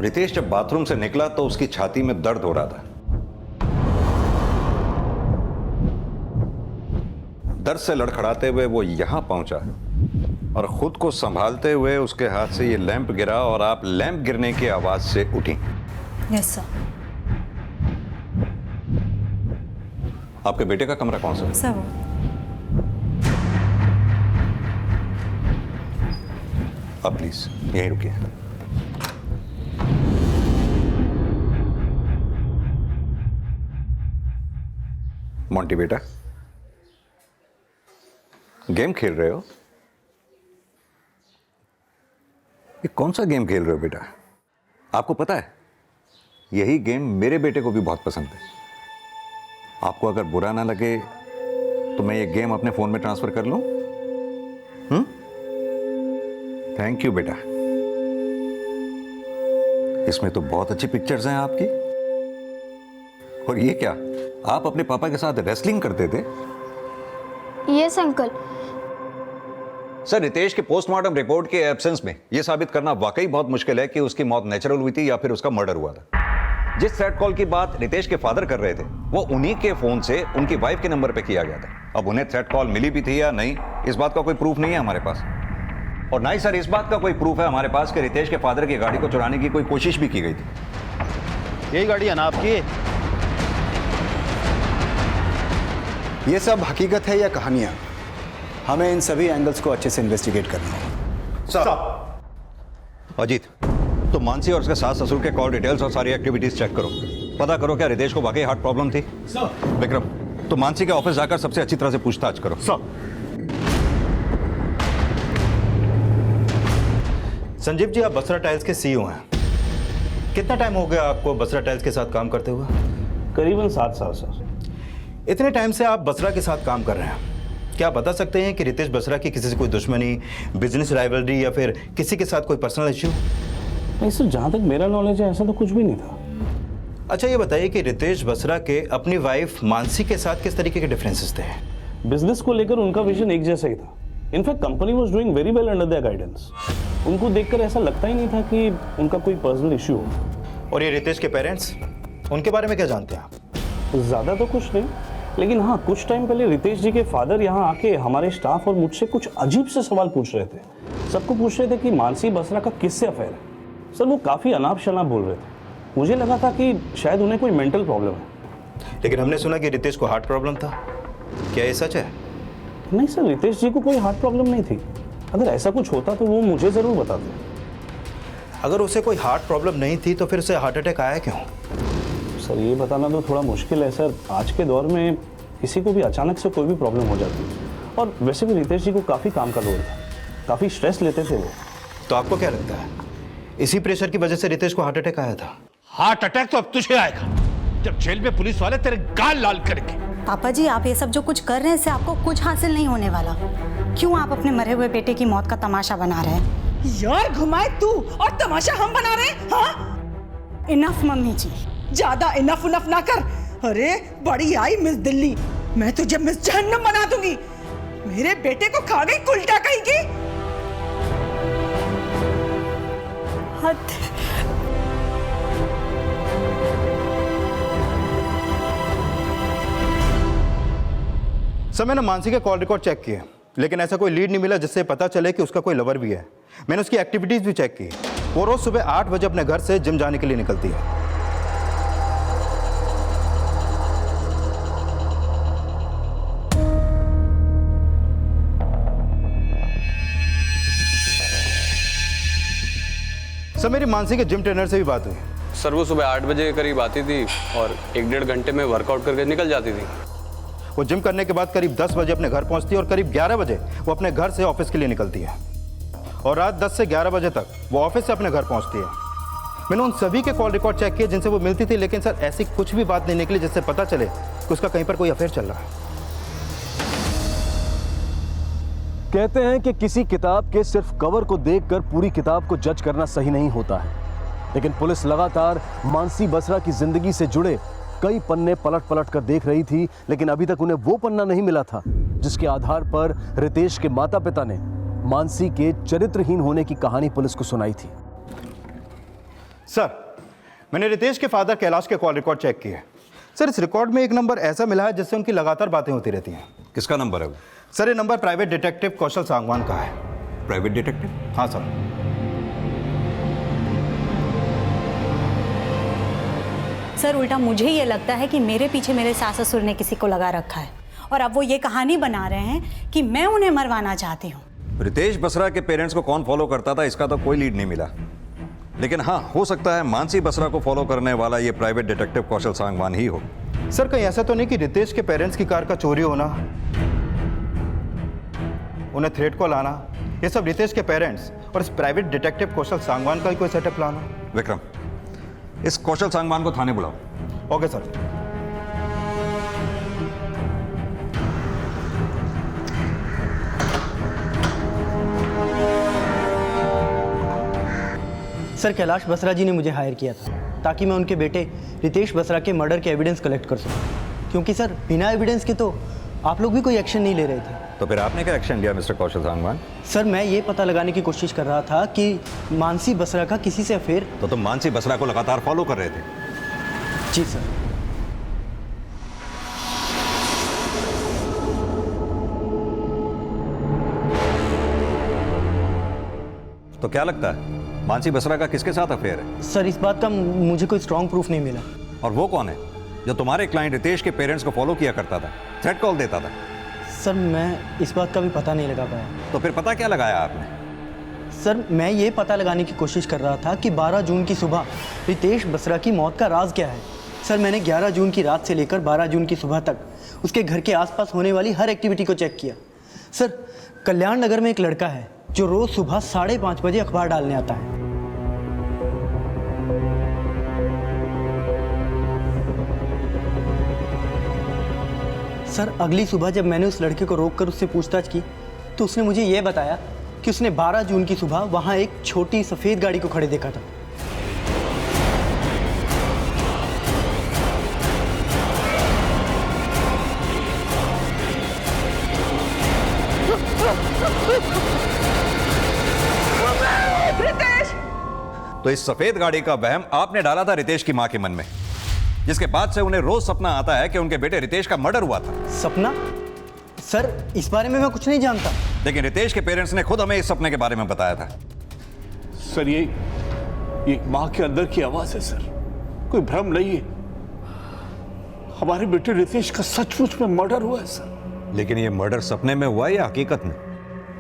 रितेश जब बाथरूम से निकला तो उसकी छाती में दर्द हो रहा था। दर्द से लड़खड़ाते हुए वो यहां पहुंचा और खुद को संभालते हुए उसके हाथ से ये लैंप गिरा और आप लैंप गिरने की आवाज से उठी। Yes sir. आपके बेटे का कमरा कौन सा है? सर आप प्लीज यहीं रुकिए। मोंटी बेटा, गेम खेल रहे हो? ये कौन सा गेम खेल रहे हो बेटा? आपको पता है यही गेम मेरे बेटे को भी बहुत पसंद है। आपको अगर बुरा ना लगे तो मैं ये गेम अपने फोन में ट्रांसफर कर लूं? थैंक यू बेटा। इसमें तो बहुत अच्छी पिक्चर्स हैं आपकी। और ये क्या, आप अपने पापा के साथ रेसलिंग करते थे? Yes uncle. सर, रितेश के पोस्टमार्टम रिपोर्ट के एब्सेंस में यह साबित करना वाकई बहुत मुश्किल है कि उसकी मौत नेचुरल हुई थी या फिर उसका मर्डर हुआ था। जिस थ्रेट कॉल की बात रितेश के फादर कर रहे थे वो उन्हीं के फोन से उनकी वाइफ के नंबर पे किया गया था। अब उन्हें थ्रेट कॉल मिली भी थी या नहीं, इस बात का कोई प्रूफ नहीं है हमारे पास। और ना ही सर इस बात का कोई प्रूफ है हमारे पास कि रितेश के फादर की गाड़ी को चुराने की कोई कोशिश भी की गई थी। यही गाड़ी है ना आपकी? ये सब हकीकत है या कहानियां? हमें इन सभी एंगल्स को अच्छे से इन्वेस्टिगेट करना होगा। सर अजीत, तो मानसी और उसके सास ससुर के कॉल डिटेल्स और सारी एक्टिविटीज चेक करो। पता करो क्या रितेश को वाकई हार्ट प्रॉब्लम थी? सर। विक्रम, तो मानसी के ऑफिस जाकर सबसे अच्छी तरह से पूछताछ करो। सर। संजीव जी, आप बसरा टाइल्स के सीईओ हैं। कितना टाइम हो गया आपको बसरा टाइल्स के साथ काम करते हुए? करीबन 7 साल सर। इतने टाइम से आप बसरा के साथ काम कर रहे हैं, क्या आप बता सकते हैं कि रितेश बसरा की किसी से कोई दुश्मनी, बिजनेस राइवलरी या फिर किसी के साथ कोई पर्सनल इश्यू? नहीं सर, जहाँ तक मेरा नॉलेज है ऐसा तो कुछ भी नहीं था। अच्छा, ये बताइए कि रितेश बसरा के अपनी वाइफ मानसी के साथ किस तरीके के डिफरेंसेस थे? बिजनेस को लेकर उनका विजन एक जैसा ही था। In fact company was doing very well under their guidance. उनको देखकर ऐसा लगता ही नहीं था कि उनका कोई पर्सनल इश्यू हो। और ये रितेश के पेरेंट्स, उनके बारे में क्या जानते हैं आप? ज़्यादा तो कुछ नहीं, लेकिन हाँ, कुछ टाइम पहले रितेश जी के फादर यहाँ आके हमारे स्टाफ और मुझसे कुछ अजीब से सवाल पूछ रहे थे। सबको पूछ रहे थे कि मानसी बसरा का किससे अफेयर है। सर वो काफ़ी अनाप शनाप बोल रहे थे। मुझे लगा था कि शायद उन्हें कोई मेंटल प्रॉब्लम है। लेकिन हमने सुना कि रितेश को हार्ट प्रॉब्लम था, क्या ये सच है? नहीं सर, रितेश जी को कोई हार्ट प्रॉब्लम नहीं थी। अगर ऐसा कुछ होता तो वो मुझे ज़रूर बताते। अगर उसे कोई हार्ट प्रॉब्लम नहीं थी तो फिर उसे हार्ट अटैक आया क्यों? सर ये बताना तो थोड़ा मुश्किल है सर। आज के दौर में किसी को भी अचानक से कोई भी प्रॉब्लम हो जाती है। और वैसे भी रितेश जी को काफ़ी काम का लोड था, काफ़ी स्ट्रेस लेते थे वो। तो आपको क्या लगता है इसी प्रेशर की वजह से रितेश को हार्ट अटैक आया था? हार्ट अटैक तो अब तुझे आएगा जब जेल में पुलिस वाले तेरे गाल लाल करेंगे। पापा जी, आप ये सब जो कुछ कर रहे हैं इससे आपको कुछ हासिल नहीं होने वाला। क्यों आप अपने मरे हुए बेटे की मौत का तमाशा बना रहे हैं? यार घुमाए तू और तमाशा हम बना रहे हैं। हाँ इनफ मम्मी जी, ज्यादा इनफ उनफ ना कर। अरे बड़ी आई मिस दिल्ली, मैं तुझे मिस जहन्नम बना दूंगी। मेरे बेटे को खा गई उल्टा कहीं की। हद। सर मैंने मानसी के कॉल रिकॉर्ड चेक किए, लेकिन ऐसा कोई लीड नहीं मिला जिससे पता चले कि उसका कोई लवर भी है। मैंने उसकी एक्टिविटीज भी चेक की। वो रोज सुबह 8 बजे अपने घर से जिम जाने के लिए निकलती है। सर मेरी मानसी के जिम ट्रेनर से भी बात हुई। सर वो सुबह 8 बजे के करीब आती थी और 1-1.5 घंटे में वर्कआउट करके निकल जाती थी। वो जिम करने के बाद करीब 10 बजे अपने घर पहुंचती है और करीब 11 बजे वो अपने घर से ऑफिस के लिए निकलती है और रात 10 से 11 बजे तक वो ऑफिस से अपने घर पहुंचती है। मैंने उन सभी के कॉल रिकॉर्ड चेक किए जिनसे वो मिलती थी, लेकिन सर ऐसी कुछ भी बात नहीं निकली जिससे पता चले कि उसका कहीं पर कोई अफेयर चल रहा है। कहते हैं कि किसी किताब के सिर्फ कवर को देखकर पूरी किताब को जज करना सही नहीं होता है, लेकिन पुलिस लगातार मानसी बसरा की जिंदगी से जुड़े कई पन्ने पलट पलट कर देख रही थी, लेकिन अभी तक उन्हें वो पन्ना नहीं मिला था जिसके आधार पर रितेश के माता पिता ने मानसी के चरित्रहीन होने की कहानी पुलिस को सुनाई थी। सर मैंने रितेश के फादर कैलाश के कॉल रिकॉर्ड चेक किए। सर इस रिकॉर्ड में एक नंबर ऐसा मिला है जिससे उनकी लगातार बातें होती रहती हैं। किसका नंबर है वो? सर ये नंबर प्राइवेट डिटेक्टिव कौशल सांगवान का है। Private detective? हाँ सर। सर उल्टा मुझे ये लगता है कि मेरे पीछे मेरे सास ससुर ने किसी को लगा रखा है और अब वो ये कहानी बना रहे हैं कि मैं उन्हें मरवाना चाहती हूँ। रितेश बसरा के पेरेंट्स को कौन फॉलो करता था इसका तो कोई लीड नहीं मिला, लेकिन हाँ हो सकता है मानसी बसरा को फॉलो करने वाला ये प्राइवेट डिटेक्टिव कौशल सांगवान ही हो। सर कहीं ऐसा तो नहीं कि रितेश के पेरेंट्स की कार का चोरी होना, उन्हें थ्रेट कॉल आना, ये सब रितेश के पेरेंट्स और इस प्राइवेट डिटेक्टिव कौशल सांगवान का ही कोई सेटअप लाना? विक्रम इस कौशल सांगवान को थाने बुलाओ। Okay sir. Sir Kailash Basra ji ने मुझे हायर किया था ताकि मैं उनके बेटे रितेश बसरा के मर्डर के एविडेंस कलेक्ट कर सकूं, क्योंकि सर बिना एविडेंस के तो आप लोग भी कोई एक्शन नहीं ले रहे थे। तो फिर आपने क्या एक्शन लिया मिस्टर कौशल सांगवान? सर मैं ये पता लगाने की कोशिश कर रहा था कि मानसी बसरा का किसी से अफेयर। तो तुम मानसी बसरा को लगातार फॉलो कर रहे थे? जी सर। तो क्या लगता है मानसी बसरा का किसके साथ अफेयर है? सर इस बात का मुझे कोई स्ट्रॉन्ग प्रूफ नहीं मिला। और वो कौन है जो तुम्हारे क्लाइंट रितेश के पेरेंट्स को फॉलो किया करता था, थ्रेट कॉल देता था? सर मैं इस बात का भी पता नहीं लगा पाया। तो फिर पता क्या लगाया आपने? सर मैं ये पता लगाने की कोशिश कर रहा था कि 12 जून की सुबह रितेश बसरा की मौत का राज क्या है। सर मैंने 11 जून की रात से लेकर 12 जून की सुबह तक उसके घर के आसपास होने वाली हर एक्टिविटी को चेक किया। सर कल्याण नगर में एक लड़का है जो रोज़ सुबह 5:30 बजे अखबार डालने आता है। सर अगली सुबह जब मैंने उस लड़के को रोककर उससे पूछताछ की तो उसने मुझे यह बताया कि उसने 12 जून की सुबह वहां एक छोटी सफ़ेद गाड़ी को खड़े देखा था। रितेश! तो इस सफेद गाड़ी का वहम आपने डाला था रितेश की मां के मन में, जिसके बाद से उन्हें रोज सपना आता है कि उनके बेटे रितेश का मर्डर हुआ था। सपना? सर इस बारे में मैं कुछ नहीं जानता। लेकिन रितेश के पेरेंट्स ने खुद हमें इस सपने के बारे में बताया था। सर ये एक मां के अंदर की आवाज है सर, कोई भ्रम नहीं है। हमारे बेटे रितेश का सचमुच में मर्डर हुआ है सर। लेकिन ये मर्डर सपने में हुआ या हकीकत में?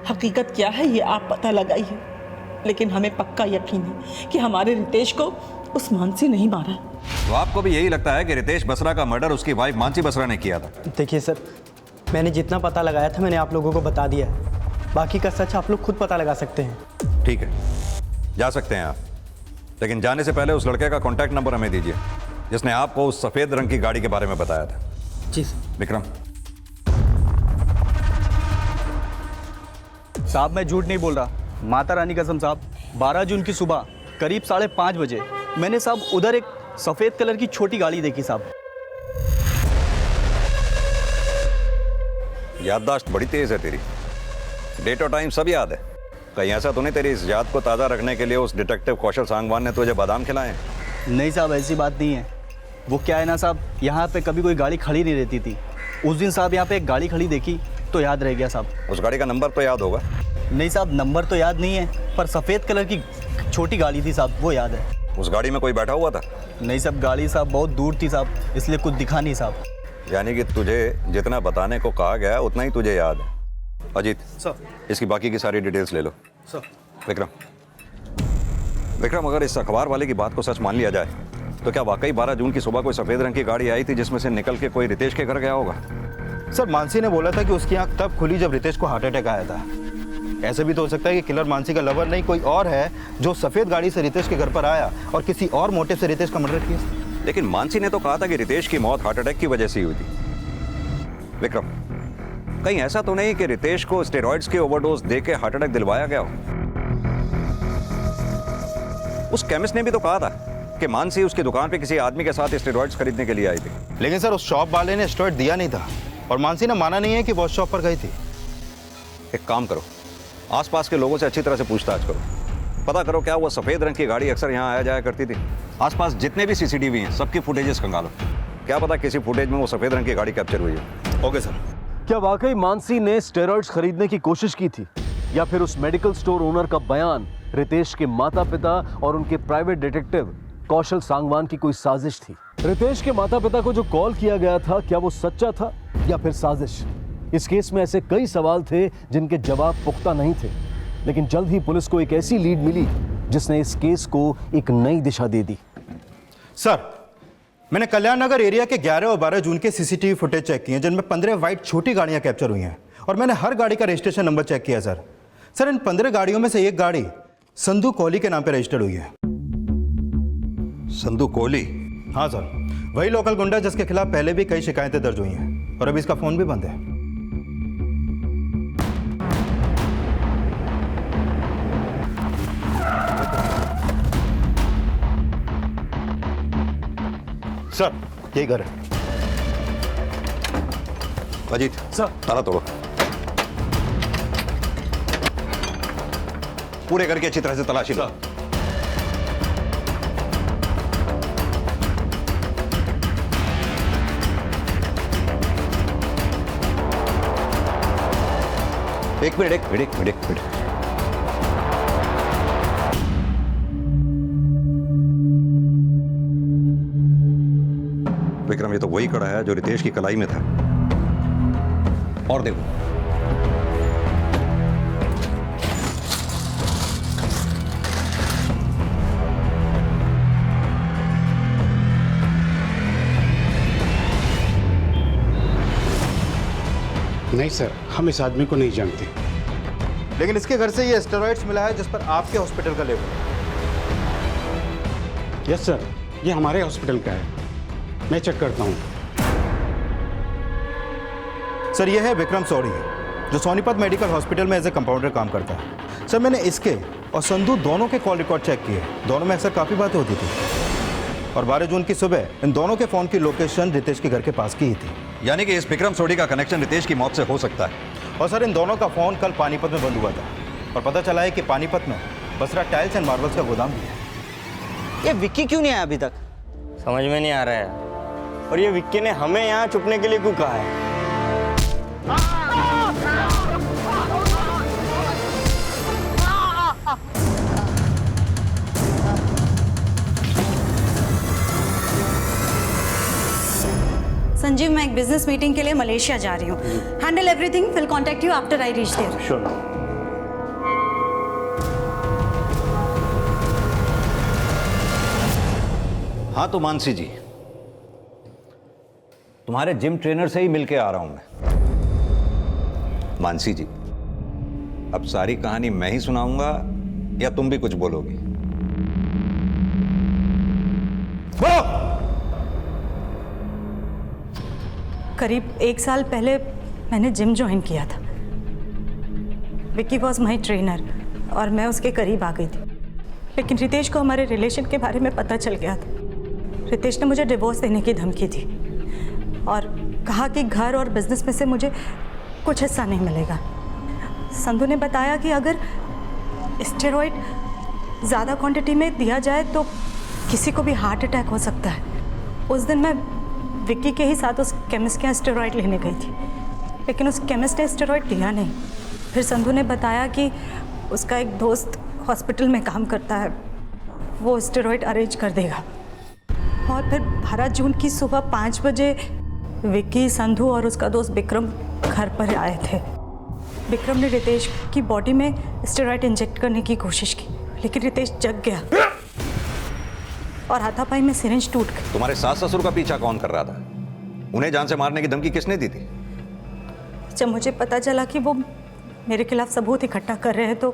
हकीकत क्या है ये आप पता लगाइए। लेकिन हमें पक्का यकीन है कि हमारे रितेश को उस मानसी नहीं मारा। तो आपको भी यही लगता है कि रितेश बसरा का मर्डर उसकी वाइफ मानसी बसरा ने किया था? देखिए सर, मैंने जितना पता लगाया था मैंने आप लोगों को बता दिया है। बाकी का सच आप लोग खुद पता लगा सकते हैं। ठीक है, जा सकते हैं आप, लेकिन जाने से पहले उस लड़के का कॉन्टैक्ट नंबर हमें दीजिए जिसने आपको उस सफ़ेद रंग की गाड़ी के बारे में बताया था। जी सर। विक्रम। साहब मैं झूठ नहीं बोल रहा, माता रानी कसम साहब, 12 जून की सुबह करीब 5:30 बजे मैंने साहब उधर एक सफ़ेद कलर की छोटी गाड़ी देखी साहब। याददाश्त बड़ी तेज है तेरी, डेट और टाइम सब याद है। कहीं ऐसा तो नहीं तेरी इस याद को ताज़ा रखने के लिए उस डिटेक्टिव कौशल सांगवान ने तुझे बादाम खिलाए? नहीं साहब, ऐसी बात नहीं है। वो क्या है ना साहब, यहाँ पे कभी कोई गाड़ी खड़ी नहीं रहती थी। उस दिन साहब यहाँ पे एक गाड़ी खड़ी देखी तो याद रह गया साहब। उस गाड़ी का नंबर तो याद होगा? नहीं साहब, नंबर तो याद नहीं है, पर सफ़ेद कलर की छोटी गाड़ी थी साहब, वो याद है। उस गाड़ी में कोई बैठा हुआ था? नहीं साहब, गाड़ी साहब बहुत दूर थी साहब, इसलिए कुछ दिखा नहीं साहब। यानी कि तुझे जितना बताने को कहा गया उतना ही तुझे याद है। अजीत सर, इसकी बाकी की सारी डिटेल्स ले लो। सर। विक्रम, अगर इस अखबार वाले की बात को सच मान लिया जाए तो क्या वाकई 12 जून की सुबह कोई सफ़ेद रंग की गाड़ी आई थी जिसमें से निकल के कोई रितेश के घर गया होगा? सर, मानसी ने बोला था कि उसकी आंख तब खुली जब रितेश को हार्ट अटैक आया था। ऐसे भी तो हो सकता है कि किलर मानसी का लवर नहीं कोई और है जो सफ़ेद गाड़ी से रितेश के घर पर आया और किसी और मोटिव से रितेश का मर्डर किया। लेकिन मानसी ने तो कहा था कि रितेश की मौत हार्ट अटैक की वजह से हुई थी। विक्रम, कहीं ऐसा तो नहीं कि रितेश को स्टेरॉइड्स के ओवरडोज देके हार्ट अटैक दिलवाया गया हो? उस केमिस्ट ने भी तो कहा था कि मानसी उसकी दुकान पे किसी आदमी के साथ स्टेरॉइड्स खरीदने के लिए आई थी। लेकिन सर, उस शॉप वाले ने स्टेरॉइड दिया नहीं था और मानसी ने माना नहीं है कि वो उस शॉप पर गई थी। एक काम करो, आसपास के लोगों से अच्छी तरह से पूछताछ करो, पता करो क्या वो सफ़ेद रंग की गाड़ी अक्सर यहाँ आया जाया करती थी। आसपास जितने भी सीसीटीवी हैं सबकी फुटेजेस खंगालो, क्या पता किसी फुटेज में वो सफ़ेद रंग की गाड़ी कैप्चर हुई है। Okay sir. क्या वाकई मानसी ने स्टेरॉइड्स खरीदने की कोशिश की थी, या फिर उस मेडिकल स्टोर ओनर का बयान रितेश के माता पिता और उनके प्राइवेट डिटेक्टिव कौशल सांगवान की कोई साजिश थी? रितेश के माता पिता को जो कॉल किया गया था, क्या वो सच्चा था या फिर साजिश? इस केस में ऐसे कई सवाल थे जिनके जवाब पुख्ता नहीं थे, लेकिन जल्द ही पुलिस को एक ऐसी लीड मिली जिसने इस केस को एक नई दिशा दे दी। सर, मैंने कल्याण नगर एरिया के 11 और 12 जून के सीसीटीवी फुटेज चेक किए जिनमें 15 वाइट छोटी गाड़ियां कैप्चर हुई हैं और मैंने हर गाड़ी का रजिस्ट्रेशन नंबर चेक किया सर। सर, इन 15 गाड़ियों में से एक गाड़ी संधू कोहली के नाम पर रजिस्टर्ड हुई है। संधू कोहली? हाँ सर, वही लोकल गुंडा जिसके खिलाफ पहले भी कई शिकायतें दर्ज हुई हैं और अभी इसका फोन भी बंद है। सर, यही घर है। अजीत सर, ताला तोड़ो, पूरे घर की अच्छी तरह से तलाशी लो। एक मिनट। विक्रम, ये तो वही कड़ा है जो रितेश की कलाई में था। और देखो, नहीं सर, हम इस आदमी को नहीं जानते। लेकिन इसके घर से ये स्टेरॉइड्स मिला है जिस पर आपके हॉस्पिटल का लेबल है। यस सर, ये हमारे हॉस्पिटल का है, मैं चेक करता हूँ। सर, ये है विक्रम सौड़ी जो सोनीपत मेडिकल हॉस्पिटल में एज ए कंपाउंडर काम करता है। सर, मैंने इसके और संधू दोनों के कॉल रिकॉर्ड चेक किए, दोनों में अक्सर काफ़ी बातें होती थी और 12 जून की सुबह इन दोनों के फ़ोन की लोकेशन रितेश के घर के पास की ही थी। यानी कि इस विक्रम सोडी का कनेक्शन रितेश की मौत से हो सकता है। और सर, इन दोनों का फ़ोन कल पानीपत में बंद हुआ था और पता चला है कि पानीपत में बसरा टाइल्स एंड मार्बल्स का गोदाम भी है। ये विक्की क्यों नहीं आया अभी तक? समझ में नहीं आ रहा है। और ये विक्की ने हमें यहाँ छुपने के लिए क्यों कहा है? संजीव, मैं एक बिजनेस मीटिंग के लिए मलेशिया जा रही हूँ। Handle everything, will contact you after I reach there. Sure. हाँ तो मानसी जी, तुम्हारे जिम ट्रेनर से ही मिलके आ रहा हूं मैं। मानसी जी, अब सारी कहानी मैं ही सुनाऊंगा या तुम भी कुछ बोलोगी? करीब 1 साल पहले मैंने जिम ज्वाइन किया था। विक्की वॉज माई ट्रेनर और मैं उसके करीब आ गई थी। लेकिन रितेश को हमारे रिलेशन के बारे में पता चल गया था। रितेश ने मुझे डिवोर्स देने की धमकी दी और कहा कि घर और बिजनेस में से मुझे कुछ हिस्सा नहीं मिलेगा। संधू ने बताया कि अगर स्टेरॉइड ज़्यादा क्वांटिटी में दिया जाए तो किसी को भी हार्ट अटैक हो सकता है। उस दिन मैं विक्की के ही साथ उस केमिस्ट के यहाँ स्टेरॉइड लेने गई थी, लेकिन उस केमिस्ट ने स्टेरॉइड दिया नहीं। फिर संधू ने बताया कि उसका एक दोस्त हॉस्पिटल में काम करता है, वो स्टेरॉइड अरेंज कर देगा। और फिर 12 जून की सुबह 5 बजे विक्की, संधू और उसका दोस्त विक्रम घर पर आए थे। विक्रम ने रितेश की बॉडी में स्टेरॉइड इंजेक्ट करने की कोशिश की, लेकिन रितेश जग गया और हाथापाई में सिरिंज टूट गई। तुम्हारे सास ससुर का पीछा कौन कर रहा था? उन्हें जान से मारने की धमकी किसने दी थी? जब मुझे पता चला कि वो मेरे खिलाफ सबूत इकट्ठा कर रहे हैं तो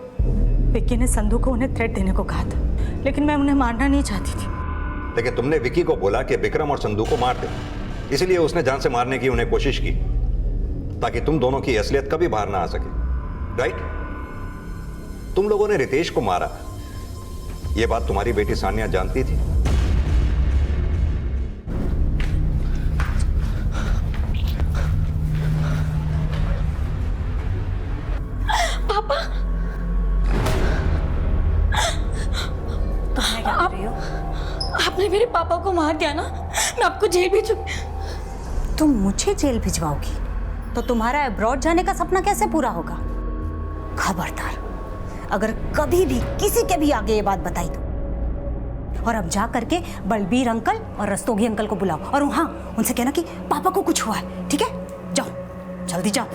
विक्की ने संधू को उन्हें थ्रेट देने को कहा था, लेकिन मैं उन्हें मारना नहीं चाहती थी। लेकिन तुमने विक्की को बोला कि विक्रम और संधू को मार दे, इसलिए उसने जान से मारने की उन्हें कोशिश की ताकि तुम दोनों की असलियत कभी बाहर ना आ सके, राइट? तुम लोगों ने रितेश को मारा, यह बात तुम्हारी बेटी सानिया जानती थी? पापा, तुमने क्या कर रही हो? आपने मेरे पापा को मार दिया ना, मैं आपको जेल भेजूं। तुम मुझे जेल भिजवाओगी तो तुम्हारा अब्रॉड जाने का सपना कैसे पूरा होगा? खबरदार, अगर कभी भी किसी के भी आगे ये बात बताई तो। और अब जा करके बलबीर अंकल और रस्तोगी अंकल को बुलाओ और हाँ, उनसे कहना कि पापा को कुछ हुआ है, ठीक है? जाओ, जल्दी जाओ।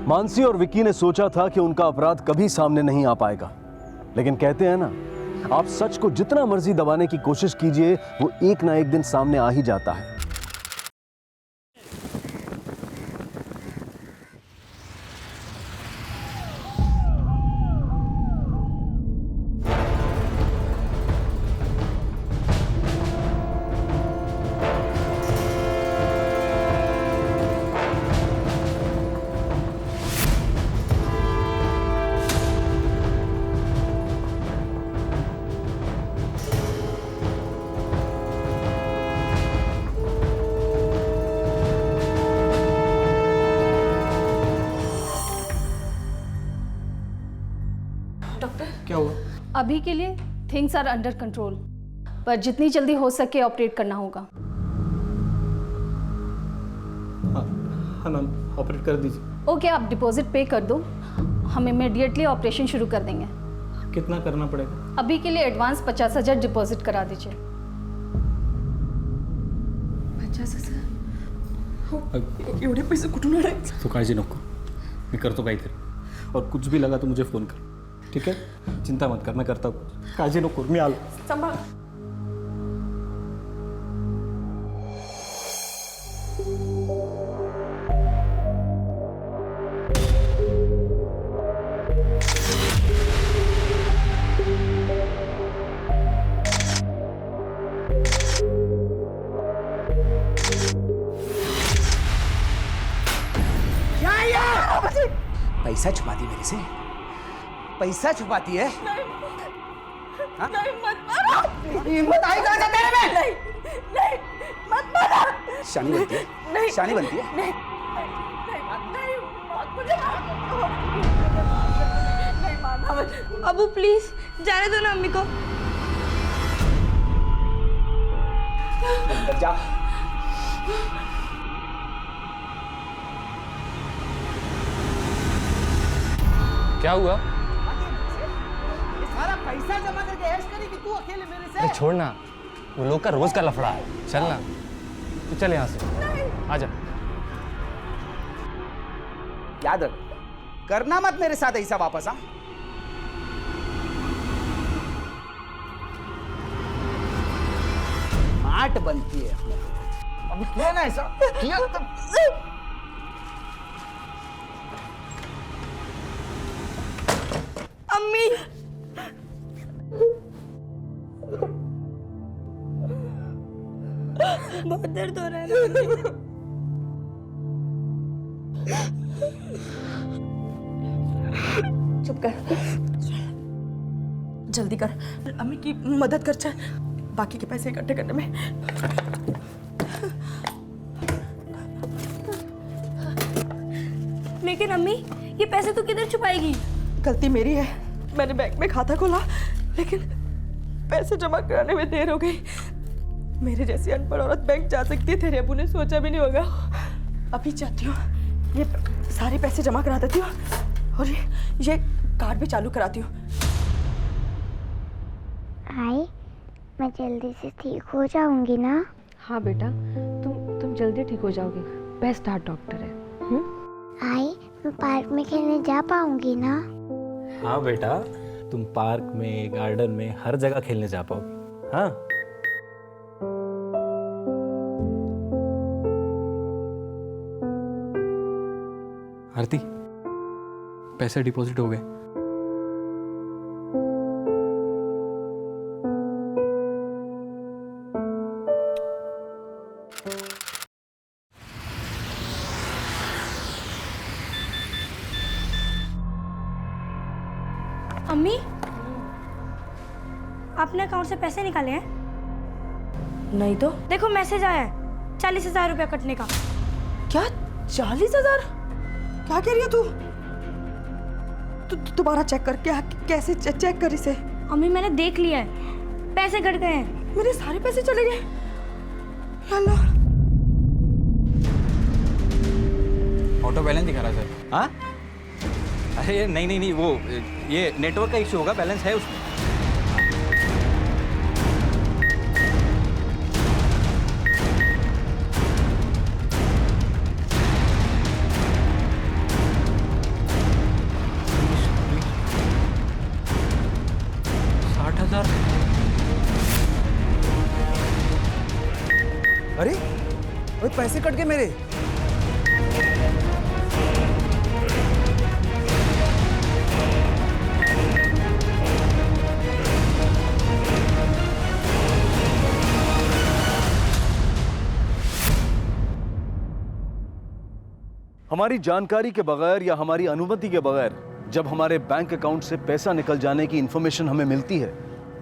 मानसी और विक्की ने सोचा था कि उनका अपराध कभी सामने नहीं आ पाएगा, लेकिन कहते हैं ना, आप सच को जितना मर्जी दबाने की कोशिश कीजिए, वो एक ना एक दिन सामने आ ही जाता है। क्या हुआ? अभी के लिए थिंग्स आर अंडर कंट्रोल, पर जितनी जल्दी हो सके ऑपरेट करना होगा। हाँ मैम, ऑपरेट कर दीजिए। ओके, आप डिपॉजिट पे कर दो, हम इमीडिएटली ऑपरेशन शुरू कर देंगे। कितना करना पड़ेगा? अभी के लिए एडवांस 50,000 डिपॉजिट करा दीजिए। 50,000? एवढे पैसे कुठून आणायचे? तू काळजी नको, मी करतो काहीतरी, और कुछ भी लगा तो मुझे फ़ोन कर, ठीक है? चिंता मत कर, मैं करता हूँ, काळजी नको, मी आलो। सांभाळ। पैसा छुपाती मेरे से? पैसा छुपाती है? नहीं, मत मारो। हिम्मत आई कहाँ से तेरे में? नहीं, नहीं, मत मारो। शानी बनती है? नहीं, शानी बनती है? नहीं, नहीं, मत मुझे मारो। नहीं मारना मुझे। अबू प्लीज जाने दो ना अम्मी को। अंदर जा। क्या हुआ? ये सारा पैसा जमा करके ऐश करेगी तू अकेले मेरे से? छोड़ना, वो लोग का रोज का लफड़ा है। चल ना, तू चल यहाँ से, आजा। याद रख, करना मत मेरे साथ ऐसा वापस। हाँ, आट बनती है अब किया ना ऐसा किया तो अम्मी बहुत दर्द हो रहा है। चुप कर, जल्दी कर, अम्मी की मदद कर, चल बाकी के पैसे इकट्ठे करने में। लेकिन अम्मी ये पैसे तो किधर छुपाएगी? गलती मेरी है, मैंने बैंक में खाता खोला लेकिन पैसे जमा कराने में देर हो गई। मेरे जैसी अनपढ़ औरत बैंक जा सकती है, तेरे अबू ने सोचा भी नहीं होगा। अभी चाहती हूँ ये सारे पैसे जमा करा देती हूँ और ये कार्ड भी चालू कराती हूँ। आई, मैं जल्दी से ठीक हो जाऊंगी ना? हाँ बेटा, तुम जल्दी ठीक हो जाओगे। बेस्ट हार्ट डॉक्टर है। आई, मैं पार्क में खेलने जा पाऊंगी ना? हाँ बेटा, तुम पार्क में, गार्डन में, हर जगह खेलने जा पाओगे। हाँ। आरती, पैसे डिपॉजिट हो गए। अम्मी, आपने अकाउंट से पैसे निकाले हैं? नहीं तो। देखो मैसेज आया है 40,000 रुपया कटने का। क्या 40,000? क्या कह रही है तू? दोबारा चेक कर, क्या कैसे चेक कर इसे? अम्मी मैंने देख लिया है, पैसे कट गए हैं। मेरे सारे पैसे चले गए। अल्लाह, ऑटो बैलेंस दिखा रहा है सर। हाँ, अरे नहीं, वो ये नेटवर्क का इश्यू होगा, बैलेंस है उसमें। अरे पैसे कट गए मेरे। हमारी जानकारी के बगैर या हमारी अनुमति के बगैर जब हमारे बैंक अकाउंट से पैसा निकल जाने की इंफॉर्मेशन हमें मिलती है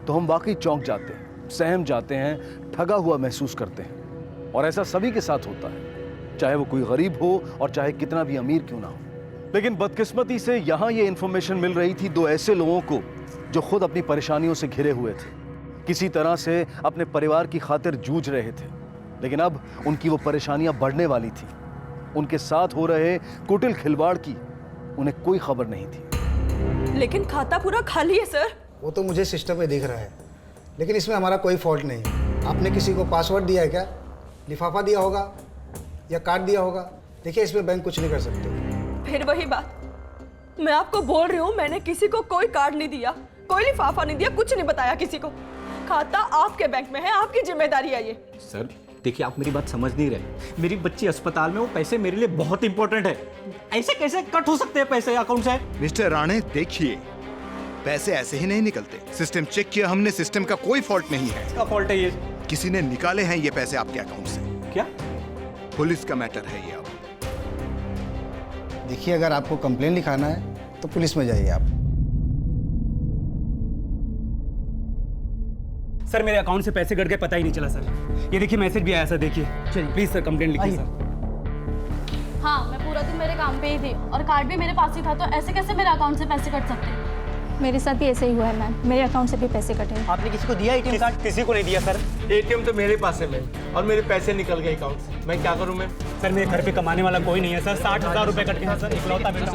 तो हम वाकई चौंक जाते हैं, सहम जाते हैं, ठगा हुआ महसूस करते हैं। और ऐसा सभी के साथ होता है, चाहे वो कोई गरीब हो और चाहे कितना भी अमीर क्यों ना हो। लेकिन बदकिस्मती से यहाँ ये इंफॉर्मेशन मिल रही थी दो ऐसे लोगों को जो खुद अपनी परेशानियों से घिरे हुए थे, किसी तरह से अपने परिवार की खातिर जूझ रहे थे, लेकिन अब उनकी वो परेशानियां बढ़ने वाली थी। उनके साथ हो रहे कुटिल खिलवाड़ की उन्हें कोई खबर नहीं थी। लेकिन खाता पूरा खाली है सर। वो तो मुझे सिस्टम में दिख रहा है, लेकिन इसमें हमारा कोई फॉल्ट नहीं है। आपने किसी को पासवर्ड दिया है क्या? लिफाफा दिया होगा या कार्ड दिया होगा? देखिए, इसमें बैंक कुछ नहीं कर सकते। फिर वही बात, मैं आपको बोल रही हूँ, मैंने किसी को कोई कार्ड नहीं दिया, कोई लिफाफा नहीं दिया, कुछ नहीं बताया किसी को। खाता आपके बैंक में है, आपकी जिम्मेदारी है ये। सर देखिए, आप मेरी बात समझ नहीं रहे। मेरी बच्ची अस्पताल में, वो पैसे मेरे लिए बहुत इंपॉर्टेंट है। ऐसे कैसे कट हो सकते हैं पैसे अकाउंट से? मिस्टर राणे, देखिए, पैसे ऐसे ही नहीं निकलते। सिस्टम चेक किया हमने, सिस्टम का कोई फॉल्ट नहीं है। इसका फॉल्ट है ये। किसी ने निकाले हैं ये पैसे आपके अकाउंट से। क्या? पुलिस का मैटर है ये। अब देखिए, अगर आपको कंप्लेन लिखाना है तो पुलिस में जाइए आप। सर मेरे अकाउंट से पैसे कट गए, पता ही नहीं चला सर। ये देखिए मैसेज भी आया सर, देखिए। चलिए प्लीज सर कंप्लेंट लिखिए सर। हाँ, मैं पूरा दिन मेरे काम पे ही थी और कार्ड भी मेरे पास ही था, तो ऐसे कैसे मेरे अकाउंट से पैसे कट सकते हैं? मेरे साथ भी ऐसे ही हुआ है मैम, मेरे अकाउंट से भी पैसे कटे हैं। आपने किसी को दिया एटीएम कार्ड? किसी को नहीं दिया सर। एटीएम तो मेरे पास है मैम, और मेरे पैसे निकल गए अकाउंट से। मैं क्या करूं मैम? सर मेरे घर पे कमाने वाला कोई नहीं है सर, 60,000 रुपए कट गए हैं सर, इकलौता बेटा।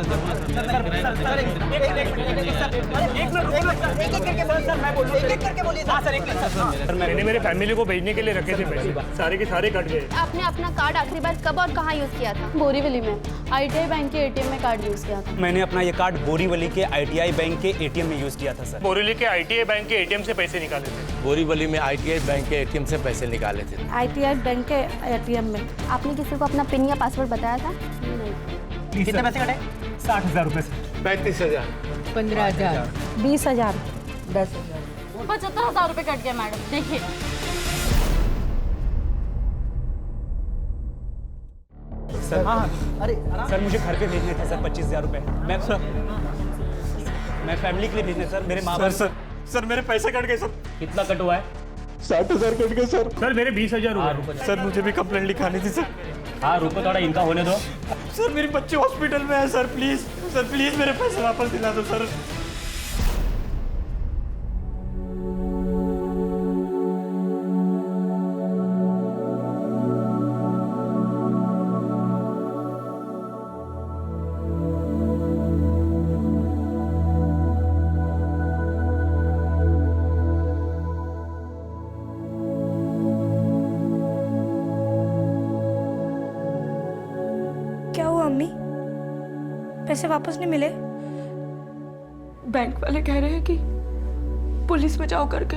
मैंने मेरे फैमिली को भेजने के लिए रखे थे पैसे, सारे के सारे कट गए। आपने अपना कार्ड आखिरी बार कब और कहाँ यूज किया था? बोरीवली में ITI बैंक के ATM में कार्ड यूज किया था। मैंने अपना ये कार्ड बोरीवली के ITI बैंक के ATM में यूज किया था सर। बोरीवली के ITI बैंक के ATM से पैसे निकाले थे। बोरीवली में ITI बैंक के ATM से पैसे निकाले थे। ITI बैंक के ATM में। आपने किसी को अपना पिन या पासवर्ड बताया था? नहीं। कितने पैसे कटे? 60,000 रुपए से। 35,000, 15,000, 20,000, 10,000, 75,000 रुपए कट गए मैडम। देखिए सर अरे सर मुझे घर पे भेजने थे सर 25,000 रुपए। मैं फैमिली के लिए भेजने सर, मेरे माँ बाप। सर मेरे पैसे कट गए सर। कितना कट हुआ है? 60,000 कट गए सर। सर मेरे 20,000 हुआ। सर मुझे भी कंप्लेंट लिखानी थी सर। हाँ रुको थोड़ा, इनका होने दो। सर मेरे बच्चे हॉस्पिटल में है सर, प्लीज मेरे पैसे वापस दिला दो सर। क्या हुआ अम्मी? पैसे वापस नहीं मिले? बैंक वाले कह रहे हैं कि पुलिस में जाओ करके।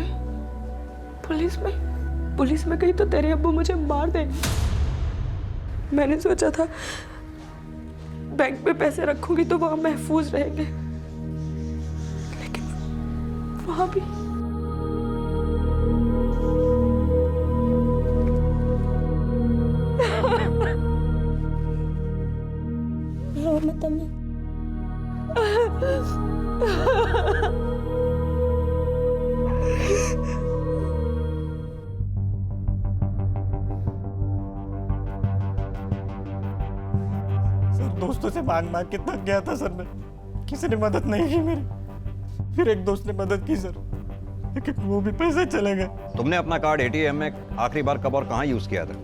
पुलिस में गई तो तेरे अब्बू मुझे मार देंगे। मैंने सोचा था बैंक में पैसे रखूंगी तो वहां महफूज रहेंगे, लेकिन वहां भी रो मत अम्मी। सर दोस्तों से मांग के थक गया था सर मैं, किसी ने मदद नहीं की मेरी। फिर एक दोस्त ने मदद की सर, लेकिन वो भी पैसे चले गए। तुमने अपना कार्ड ATM में आखिरी बार कब और कहाँ यूज किया था?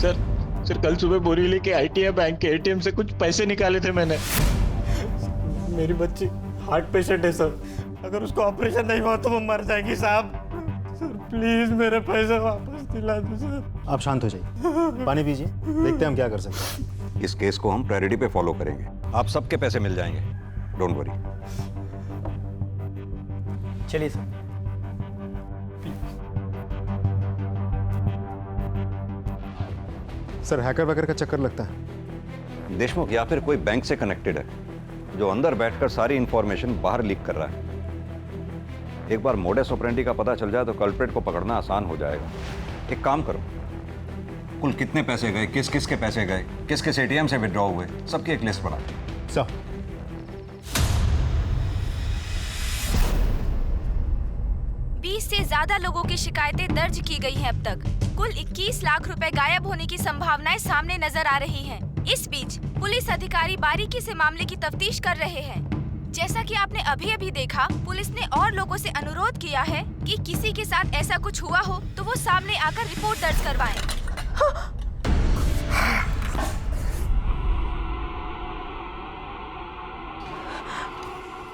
सर कल सुबह बोरीवली के ITI बैंक के ATM से कुछ पैसे निकाले थे मैंने। मेरी बच्ची हार्ट पेशेंट है सर, अगर उसको ऑपरेशन नहीं हुआ तो वो मर जाएगी साहब। सर प्लीज मेरे पैसे वापस दिला दो सर। आप शांत हो जाइए, पानी पीजिए, देखते हैं हम क्या कर सकते हैं। इस केस को हम प्रायोरिटी पे फॉलो करेंगे, आप सबके पैसे मिल जाएंगे, डोंट वरी। चलिए सर। सर हैकर वैकर का चक्कर लगता है? देशमुख या फिर कोई बैंक से कनेक्टेड है जो अंदर बैठकर सारी इंफॉर्मेशन बाहर लीक कर रहा है। एक बार मोडस ऑपरेंडी का पता चल जाए तो कल्प्रेट को पकड़ना आसान हो जाएगा। एक काम करो, कुल कितने पैसे गए, किस किस के पैसे गए, किस किस ATM से विड्रॉ हुए, सबकी एक लिस्ट बना। सर 20 से ज्यादा लोगों की शिकायतें दर्ज की गई हैं अब तक। कुल 21 लाख रुपए गायब होने की संभावनाएं सामने नजर आ रही हैं। इस बीच पुलिस अधिकारी बारीकी से मामले की तफ्तीश कर रहे हैं। जैसा कि आपने अभी देखा, पुलिस ने और लोगों से अनुरोध किया है कि किसी के साथ ऐसा कुछ हुआ हो तो वो सामने आकर रिपोर्ट दर्ज करवाएं।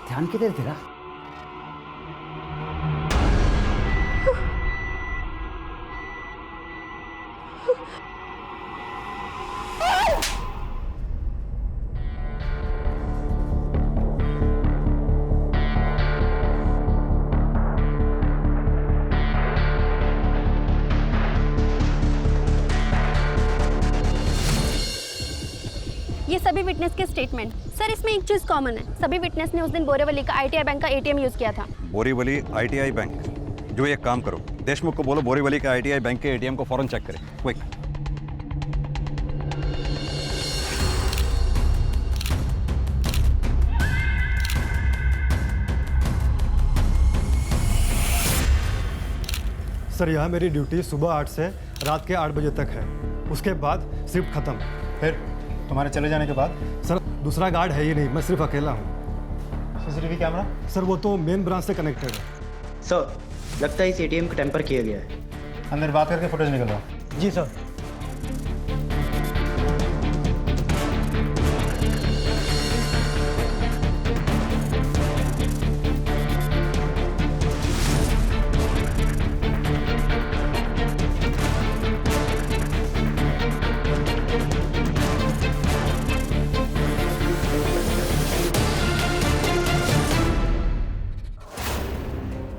ध्यान किधर तेरा? ये सभी विटनेस के स्टेटमेंट। सर इसमें एक चीज कॉमन है, सभी विटनेस ने उस दिन बोरीवली का ITI बैंक का ATM यूज किया था। Borivali ITI bank? जो एक काम करो, देशमुख को बोलो बोरीवली का ITI बैंक के ATM को फौरन चेक करें, क्विक। सर यहाँ मेरी ड्यूटी सुबह 8 से रात के 8 बजे तक है, उसके बाद शिफ्ट खत्म। फिर तुम्हारे चले जाने के बाद? सर दूसरा गार्ड है ही नहीं, मैं सिर्फ अकेला हूँ। CCTV camera? सर वो तो मेन ब्रांच से कनेक्टेड है। सर लगता है इस एटीएम को टेम्पर किया गया है। अंदर बात करके फुटेज निकलवा। जी सर।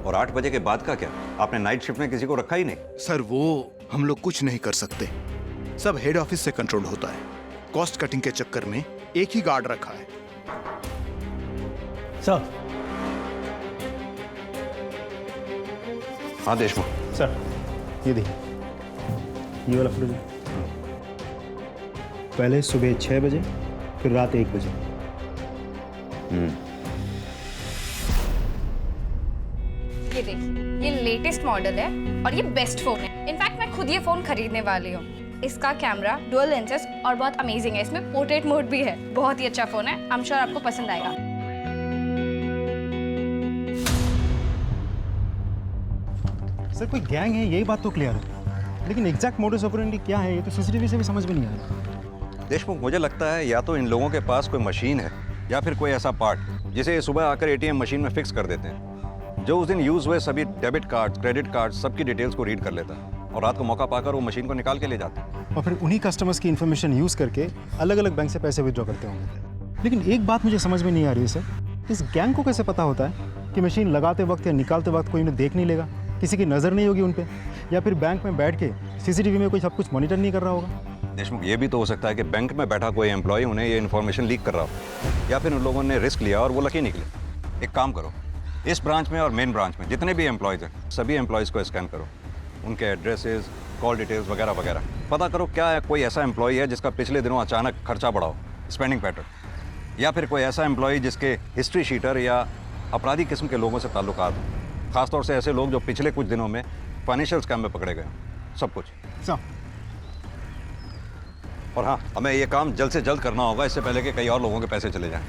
और 8 बजे के बाद का क्या? आपने नाइट शिफ्ट में किसी को रखा ही नहीं? सर वो हम लोग कुछ नहीं कर सकते, सब हेड ऑफिस से कंट्रोल होता है। कॉस्ट कटिंग के चक्कर में एक ही गार्ड रखा है। सर। हाँ देशमुख। सर ये देखिए, ये वाला फुटेज पहले सुबह 6 बजे फिर रात 1 बजे। ये देखिए, ये लेटेस्ट मॉडल है और ये बेस्ट फोन है। इनफैक्ट मैं खुद ये फोन खरीदने वाली हूँ। इसका कैमरा, डुअल लेंसेज और बहुत अमेजिंग है। इसमें पोर्ट्रेट मोड भी है। बहुत ही अच्छा फोन है। आई एम श्योर आपको पसंद आएगा। सर कोई गैंग है यही बात तो क्लियर है, लेकिन एग्जैक्ट मोडस ऑपरेंडी क्या है ये तो सीसीटीवी से भी समझ में नहीं आ रहा। देशमुख, मुझे लगता है या तो इन लोगों के पास कोई मशीन है या फिर कोई ऐसा पार्ट जिसे ये सुबह आकर एटीएम मशीन में फिक्स कर देते हैं, जो उस दिन यूज हुए सभी डेबिट कार्ड, क्रेडिट कार्ड, सबकी डिटेल्स को रीड कर लेता है और रात को मौका पाकर वो मशीन को निकाल के ले जाते हैं। और फिर उन्हीं कस्टमर्स की इन्फॉर्मेशन यूज करके अलग अलग बैंक से पैसे विड्रॉ करते होंगे। लेकिन एक बात मुझे समझ में नहीं आ रही है सर, इस गैंग को कैसे पता होता है कि मशीन लगाते वक्त या निकालते वक्त कोई उन्हें देख नहीं लेगा, किसी की नज़र नहीं होगी उन पर, या फिर बैंक में बैठ के सीसीटीवी में कोई सब कुछ मॉनिटर नहीं कर रहा होगा। देशमुख, ये भी तो हो सकता है कि बैंक में बैठा कोई एम्प्लॉय उन्हें ये इन्फॉर्मेशन लीक कर रहा हो, या फिर उन लोगों ने रिस्क लिया और वो लकी निकले। एक काम करो, इस ब्रांच में और मेन ब्रांच में जितने भी एम्प्लॉयज़ हैं सभी एम्प्लॉयज़ को स्कैन करो, उनके एड्रेसेस, कॉल डिटेल्स वगैरह वगैरह। पता करो क्या है, कोई ऐसा एम्प्लॉय है जिसका पिछले दिनों अचानक खर्चा बढ़ा हो, स्पेंडिंग पैटर्न, या फिर कोई ऐसा एम्प्लॉय जिसके हिस्ट्री शीटर या अपराधी किस्म के लोगों से ताल्लुकात हो, खासतौर से ऐसे लोग जो पिछले कुछ दिनों में फाइनेंशियल स्कैम में पकड़े गए, सब कुछ। और हाँ, हमें ये काम जल्द से जल्द करना होगा, इससे पहले कि कई और लोगों के पैसे चले जाएं।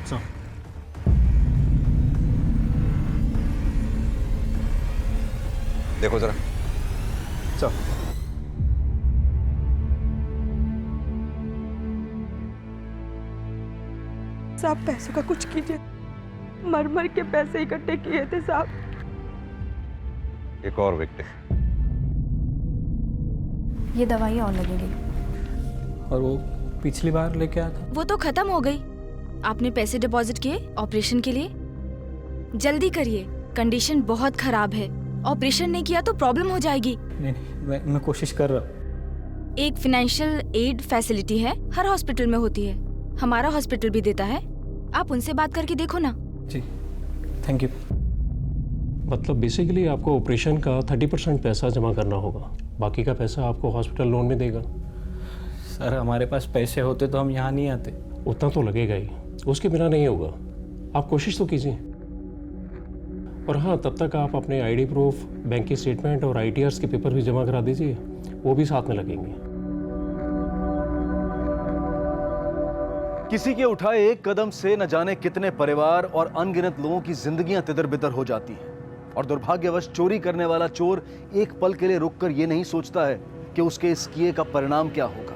देखो जरा। साहब पैसों का कुछ कीजिए, मर मर के पैसे इकट्ठे किए थे साहब। एक और विक्टिम। ये दवाई और लगेगी। और वो पिछली बार लेके आया था वो तो खत्म हो गई। आपने पैसे डिपॉजिट किए ऑपरेशन के लिए? जल्दी करिए, कंडीशन बहुत खराब है। ऑपरेशन नहीं किया तो प्रॉब्लम हो जाएगी। नहीं, मैं कोशिश कर रहा हूँ। एक फाइनेंशियल एड फैसिलिटी है, हर हॉस्पिटल में होती है, हमारा हॉस्पिटल भी देता है। आप उनसे बात करके देखो ना। जी, थैंक यू। मतलब बेसिकली आपको ऑपरेशन का 30% पैसा जमा करना होगा, बाकी का पैसा आपको हॉस्पिटल लोन में देगा। सर हमारे पास पैसे होते तो हम यहाँ नहीं आते। उतना तो लगेगा ही, उसके बिना नहीं होगा। आप कोशिश तो कीजिए। और हाँ, तब तक आप अपने आईडी प्रूफ, बैंक की स्टेटमेंट और आईटीआर्स के पेपर भी जमा करा दीजिए, वो भी साथ में लगेंगे। किसी के उठाए एक कदम से न जाने कितने परिवार और अनगिनत लोगों की जिंदगियां तितर-बितर हो जाती हैं। और दुर्भाग्यवश चोरी करने वाला चोर एक पल के लिए रुककर यह नहीं सोचता है कि उसके इस किए का परिणाम क्या होगा।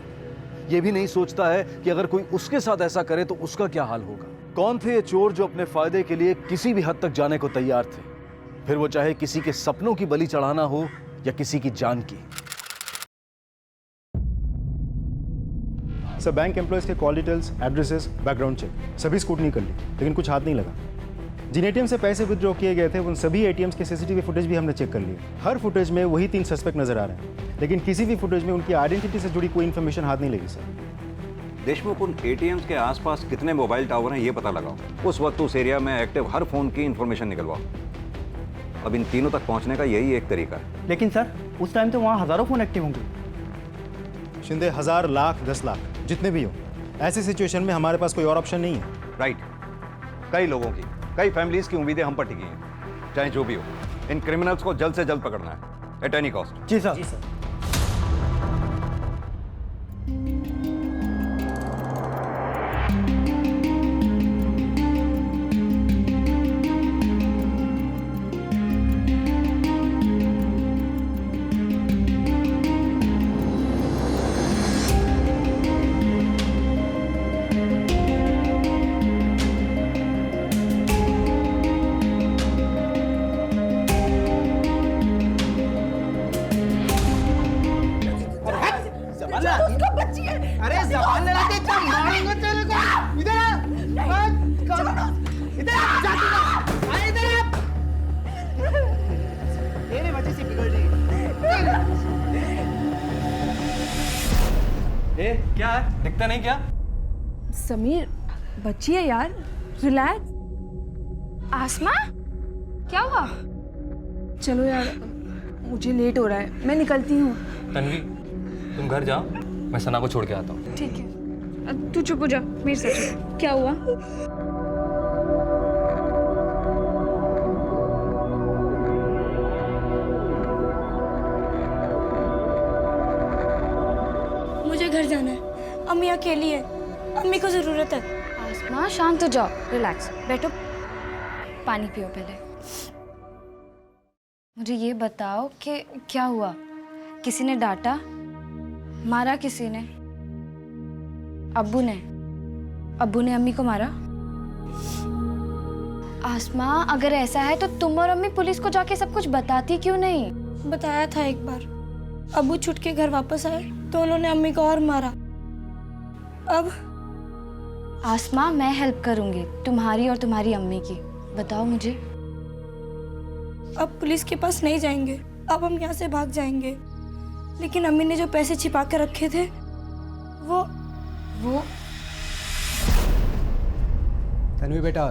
यह भी नहीं सोचता है कि अगर कोई उसके साथ ऐसा करे तो उसका क्या हाल होगा। कौन थे ये चोर जो अपने फायदे के लिए किसी भी हद तक जाने को तैयार थे, फिर वो चाहे किसी के सपनों की बलि चढ़ाना हो या किसी की जान की। सर बैंक एम्प्लॉयज़ के call details, addresses, background check सभी स्कूटनी कर ली, लेकिन कुछ हाथ नहीं लगा। जिन एटीएम से पैसे विड्रॉ किए गए थे उन सभी एटीएम्स के सीसीटीवी फुटेज भी हमने चेक कर लिए। हर फुटेज में वही 3 सस्पेक्ट नजर आ रहे हैं, लेकिन किसी भी फुटेज में उनकी आइडेंटिटी से जुड़ी कोई इन्फॉर्मेशन हाथ नहीं लगी सर। देशमुख, उन एटीएम्स के आसपास कितने मोबाइल टावर हैं ये पता लगाओ। उस वक्त उस एरिया में एक्टिव हर फोन की इन्फॉर्मेशन निकलवाओ। अब इन तीनों तक पहुंचने का यही एक तरीका है। लेकिन सर उस टाइम तो वहाँ हज़ारों फ़ोन एक्टिव होंगे। शिंदे, 1000, लाख, 10 लाख जितने भी हो, ऐसी सिचुएशन में हमारे पास कोई और ऑप्शन नहीं है। राइट, कई लोगों की, कई फैमिलीज की उम्मीदें हम पर टिकी हैं। चाहे जो भी हो, इन क्रिमिनल्स को जल्द से जल्द पकड़ना है, एट एनी कॉस्ट। जी सर। क्या है, दिखता नहीं क्या? समीर बच्ची है यार, रिलैक्स। आसमा, क्या हुआ? चलो यार, मुझे लेट हो रहा है, मैं निकलती हूँ। तन्वी, तुम घर जाओ, मैं सना को छोड़ के आता हूँ। ठीक है, तू चुप हो जा, मेरे साथ। क्या हुआ? मुझे घर जाना है, अम्मी अकेली है, अम्मी को जरूरत है। आसमा शांत हो जाओ, रिलैक्स, बैठो, पानी पियो पहले। मुझे ये बताओ कि क्या हुआ? किसी ने डांटा, मारा किसी ने? अब्बू ने अम्मी को मारा? आसमा, अगर ऐसा है तो तुम और अम्मी पुलिस को जाके सब कुछ बताती क्यों नहीं? बताया था एक बार, अब्बू छुट के घर वापस आए तो उन्होंने अम्मी को और मारा। अब आसमा, मैं हेल्प करूंगी तुम्हारी और तुम्हारी अम्मी की। बताओ मुझे। अब पुलिस के पास नहीं जाएंगे, अब हम यहाँ से भाग जाएंगे। लेकिन अम्मी ने जो पैसे छिपा कर रखे थे वो तन्वी बेटा,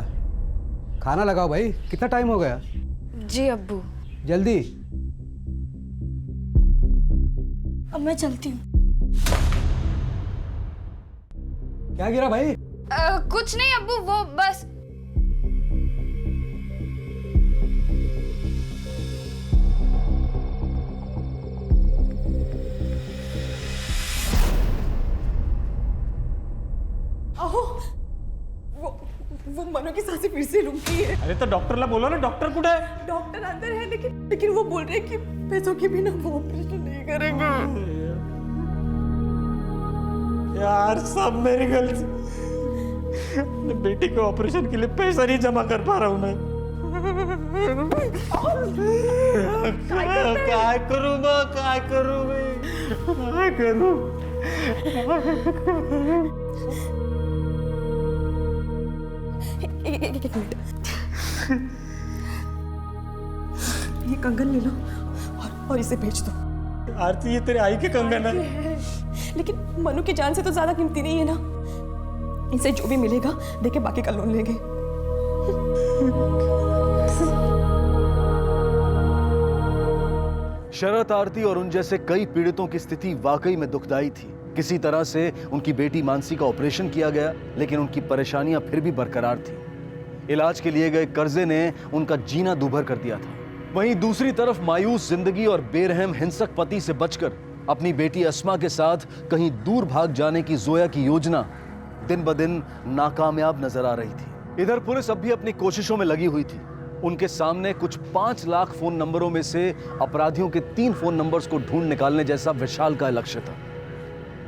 खाना लगाओ भाई, कितना टाइम हो गया? जी अब्बू। जल्दी। अब मैं चलती हूँ। क्या गिरा भाई? कुछ नहीं अब्बू, वो बस। वो मनो की सांसें फिर से रुक गई है। अरे तो डॉक्टरला बोलो ना, डॉक्टर कुठे है? डॉक्टर अंदर है, लेकिन वो बोल रहे हैं कि पैसों के बिना वो ऑपरेशन नहीं करेंगे। यार सब मेरी गलती, अपने बेटी के ऑपरेशन के लिए पैसा नहीं जमा कर पा रहा हूँ मैं। क्या करूँ एक मिनट, ये कंगन ले लो और इसे बेच दो। आरती, ये तेरे आई के कंगन है, लेकिन मनु की जान से तो ज्यादा कीमती नहीं है ना। इसे जो भी मिलेगा देके बाकी का लोन लेंगे। शरत, आरती और उन जैसे कई पीड़ितों की स्थिति वाकई में दुखदाई थी। किसी तरह से उनकी बेटी मानसी का ऑपरेशन किया गया, लेकिन उनकी परेशानियां फिर भी बरकरार थी। इलाज के लिए गए कर्जे ने उनका जीना दूभर कर दिया था। वहीं दूसरी तरफ मायूस जिंदगी और बेरहम हिंसक पति से बचकर अपनी बेटी अस्मा के साथ कहीं दूर भाग जाने की जोया की योजना दिन ब दिन नाकामयाब नजर आ रही थी। इधर पुलिस अब भी अपनी कोशिशों में लगी हुई थी। उनके सामने कुछ 5 लाख फोन नंबरों में से अपराधियों के 3 फोन नंबर्स को ढूंढ निकालने जैसा विशाल का लक्ष्य था।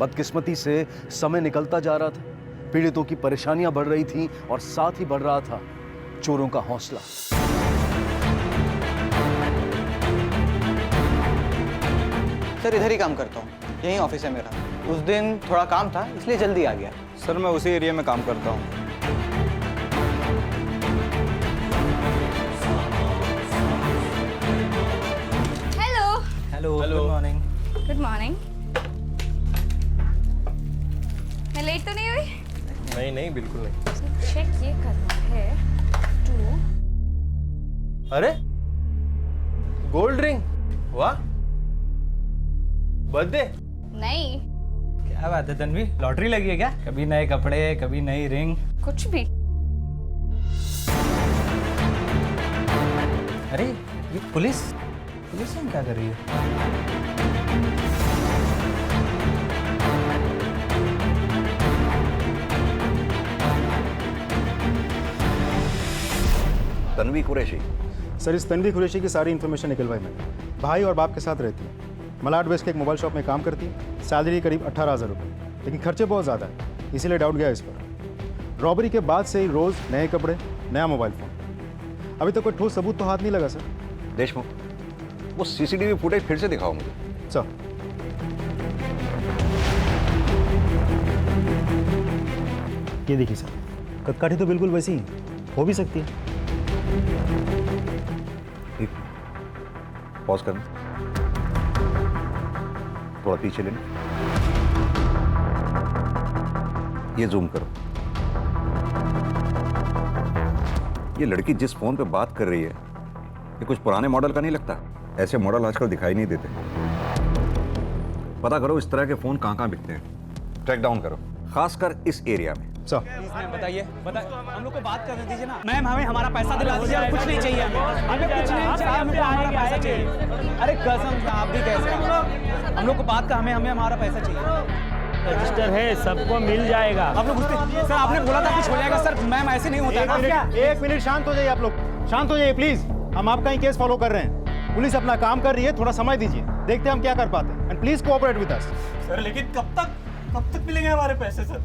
बदकिस्मती से समय निकलता जा रहा था, पीड़ितों की परेशानियां बढ़ रही थीं और साथ ही बढ़ रहा था चोरों का हौसला। सर इधर ही काम करता हूँ, यही ऑफिस है मेरा। उस दिन थोड़ा काम था इसलिए जल्दी आ गया। सर मैं उसी एरिया में काम करता हूँ। Hello. Hello, good morning. Good morning. मैं लेट तो नहीं हुई? नहीं बिल्कुल नहीं। चेक ये करना है टू। अरे गोल्ड रिंग, वाह, बर्थडे? नहीं। क्या बात है तन्वी, लॉटरी लगी है क्या? कभी नए कपड़े, कभी नई रिंग। कुछ भी। अरे ये पुलिस में क्या कर रही है? तन्वी कुरैशी। सर इस तन्वी कुरैशी की सारी इन्फॉर्मेशन निकलवाई मैंने। भाई और बाप के साथ रहती है, मलाड वेस्ट के एक मोबाइल शॉप में काम करती है, सैलरी करीब 18,000 रुपये, लेकिन खर्चे बहुत ज़्यादा है, इसीलिए डाउट गया इस पर। रॉबरी के बाद से ही रोज़ नए कपड़े, नया मोबाइल फ़ोन। अभी तक कोई ठोस सबूत तो हाथ नहीं लगा सर। देशमुख, वो सीसीटीवी फुटेज फिर से दिखाओ मुझे। सर ये देखिए सर, कदकाठी तो बिल्कुल वैसी ही हो भी सकती है। एक पॉज करना, थोड़ा पीछे लेना। ये जूम करो। ये लड़की जिस फोन पे बात कर रही है, ये कुछ पुराने मॉडल का नहीं लगता? ऐसे मॉडल आजकल दिखाई नहीं देते। पता करो इस तरह के फोन कहाँ बिकते हैं, ट्रैक डाउन करो, खासकर इस एरिया में। बताइए, हम लोग को बात करने दीजिए ना। मैम, हमें हमारा पैसा दिला दीजिए, कुछ नहीं चाहिए हमें कुछ नहीं चाहिए, हमको हमारा पैसा चाहिए। अरे कसम से आप भी कैसे, हम लोग को बात का हमें हमारा पैसा चाहिए। रजिस्टर है, सबको मिल जाएगा। आप लोग सर, आपने बोला था कुछ हो जाएगा सर। मैम ऐसे नहीं होता है। एक मिनट शांत हो जाइए, आप लोग शांत हो जाइए प्लीज। हम आपका ही केस फॉलो कर रहे हैं, पुलिस अपना काम कर रही है, थोड़ा समय दीजिए, देखते हैं हम क्या कर पाते हैं। And please cooperate with us. Sir लेकिन कब तक मिलेंगे हमारे पैसे सर?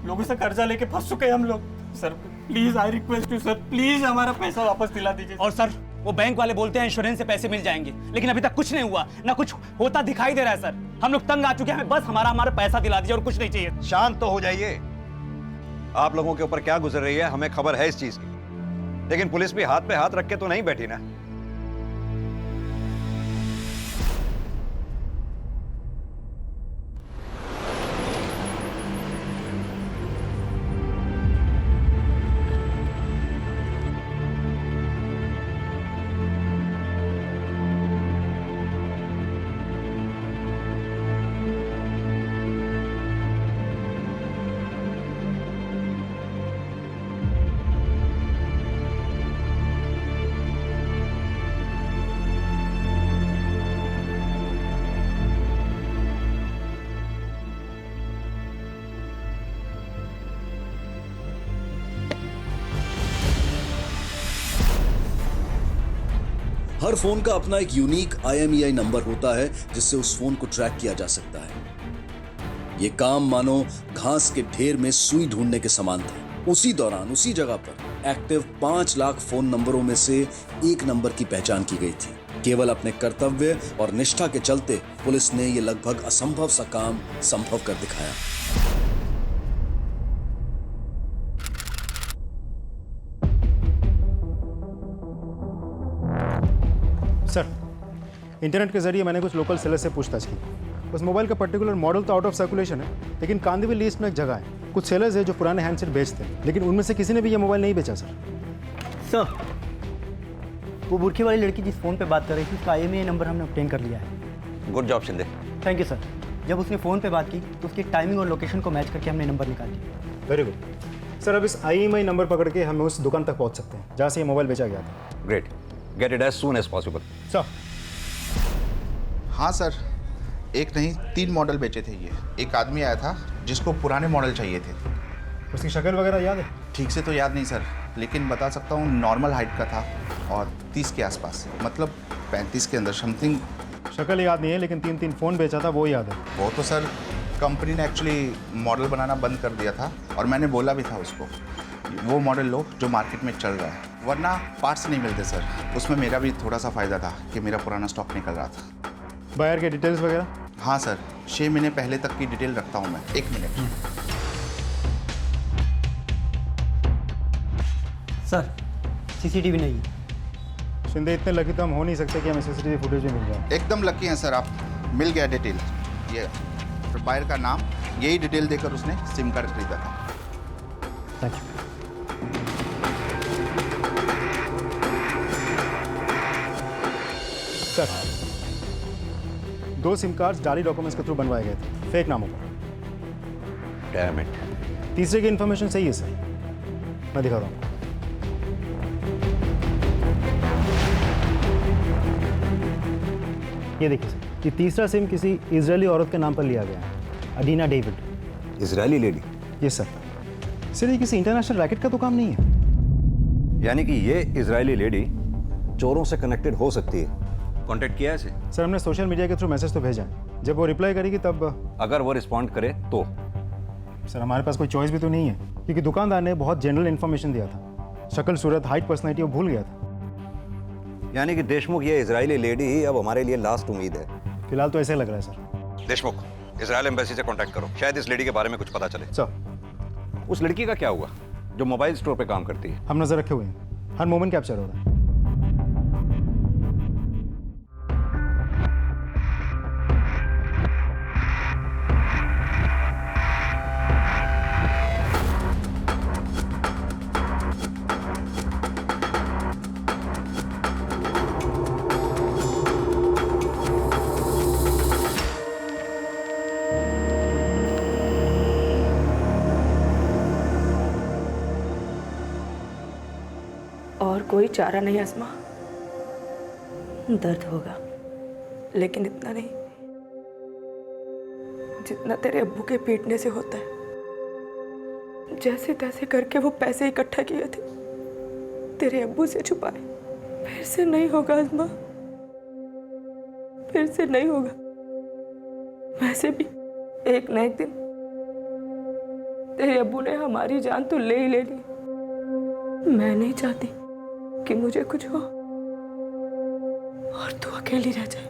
लोगों से कर्जा लेके फंस चुके हैं हम लोग। Sir please, I request you sir, please हमारा पैसा वापस दिला दीजिए। और सर वो बैंक वाले बोलते हैं इंश्योरेंस से पैसे मिल जाएंगे, लेकिन अभी तक कुछ नहीं हुआ, ना कुछ होता दिखाई दे रहा है सर। हम लोग तंग आ चुके हैं, हमें बस हमारा पैसा दिला दीजिए और कुछ नहीं चाहिए। शांत तो हो जाइए। आप लोगों के ऊपर क्या गुजर रही है हमें खबर है इस चीज की, लेकिन पुलिस भी हाथ पे हाथ रख के तो नहीं बैठी ना। हर फोन का अपना एक यूनिक IMEI नंबर होता है जिससे उस फोन को ट्रैक किया जा सकता है। ये काम मानो घास के ढेर में सुई ढूंढने के समान था। उसी दौरान उसी जगह पर एक्टिव 5 लाख फोन नंबरों में से एक नंबर की पहचान की गई थी। केवल अपने कर्तव्य और निष्ठा के चलते पुलिस ने यह लगभग असंभव सा काम संभव कर दिखाया। सर, इंटरनेट के जरिए मैंने कुछ लोकल सेलर से पूछताछ की। उस मोबाइल का पर्टिकुलर मॉडल तो आउट ऑफ सर्कुलेशन है, लेकिन कांदिवली लिस्ट में एक जगह है, कुछ सेलर्स है जो पुराने हैंडसेट बेचते हैं, लेकिन उनमें से किसी ने भी ये मोबाइल नहीं बेचा सर। वो बुरखे वाली लड़की जिस फ़ोन पे बात कर रही थी उसका IMEI नंबर हमने ऑब्टेन कर लिया है। Good job Shinde. Thank you sir. जब उसने फ़ोन पे बात की तो उसकी टाइमिंग और लोकेशन को मैच करके हमने नंबर निकाल लिया। Very good sir. अब इस IMEI नंबर पकड़ के हम उस दुकान तक पहुंच सकते हैं जहाँ से ये मोबाइल बेचा गया था। Great, get it as soon as possible. Sir. हाँ सर, एक नहीं 3 मॉडल बेचे थे ये। एक आदमी आया था जिसको पुराने मॉडल चाहिए थे। उसकी शक्ल वगैरह याद है? ठीक से तो याद नहीं सर, लेकिन बता सकता हूँ नॉर्मल हाइट का था और 30 के आसपास, मतलब 35 के अंदर समथिंग। शक्ल याद नहीं है, लेकिन 3 फ़ोन बेचा था वो याद है। वो तो सर कंपनी ने एक्चुअली मॉडल बनाना बंद कर दिया था और मैंने बोला भी था उसको वो मॉडल लो जो मार्केट में चल रहा है, वरना पार्ट्स नहीं मिलते सर। उसमें मेरा भी थोड़ा सा फ़ायदा था कि मेरा पुराना स्टॉक निकल रहा था। बायर के डिटेल्स वगैरह? हाँ सर, 6 महीने पहले तक की डिटेल रखता हूँ मैं। 1 मिनट सर, CCTV नहीं है। शिंदे, इतने लकी तो हम हो नहीं सकते कि हमें CCTV फुटेज भी मिल जाए। एकदम लकी हैं सर आप, मिल गया डिटेल। ये बायर का नाम, यही डिटेल देकर उसने सिम कार्ड खरीदा था। Thank you. Sir, 2 SIM cards जाली डॉक्यूमेंट्स के थ्रू बनवाए गए थे, फेक नामों पर। Damn it. तीसरे की इन्फॉर्मेशन सही है सर, मैं दिखा रहा हूँ। ये देखिए सर, ये तीसरा सिम किसी इजरायली औरत के नाम पर लिया गया है, Adina David. Israeli lady? Yes sir. Sir, ये किसी इंटरनेशनल रैकेट का तो काम नहीं है? यानी कि ये इजरायली लेडी चोरों से कनेक्टेड हो सकती है। कांटेक्ट किया है इसे? सर, हमने सोशल मीडिया के थ्रू मैसेज तो भेजा है, जब वो रिप्लाई करेगी तब। अगर वो रिस्पॉन्ड करे तो? सर, हमारे पास कोई चॉइस भी तो नहीं है, क्योंकि दुकानदार ने बहुत जनरल इन्फॉर्मेशन दिया था। शक्ल, सूरत, हाइट, पर्सनैलिटी वो भूल गया था। यानी कि देशमुख, ये इजरायली लेडी ही अब हमारे लिए लास्ट उम्मीद है। फिलहाल तो ऐसे लग रहा है सर। देशमुख, इजरायल एम्बेसी से कांटेक्ट करो, शायद इस लेडी के बारे में कुछ पता चले। सर। उस लड़की का क्या हुआ जो मोबाइल स्टोर पे काम करती है? हम नजर रखे हुए हैं, हर मोमेंट कैप्चर हो रहा है। और कोई चारा नहीं आसमा। दर्द होगा लेकिन इतना नहीं जितना तेरे अब्बू के पीटने से होता है। जैसे तैसे करके वो पैसे इकट्ठा किए थे, तेरे अब्बू से छुपाए। फिर से नहीं होगा आसमा, फिर से नहीं होगा। वैसे भी एक न एक दिन तेरे अब्बू ने हमारी जान तो ले ही ले ली। मैं नहीं चाहती कि मुझे कुछ हो और तू अकेली रह जाए।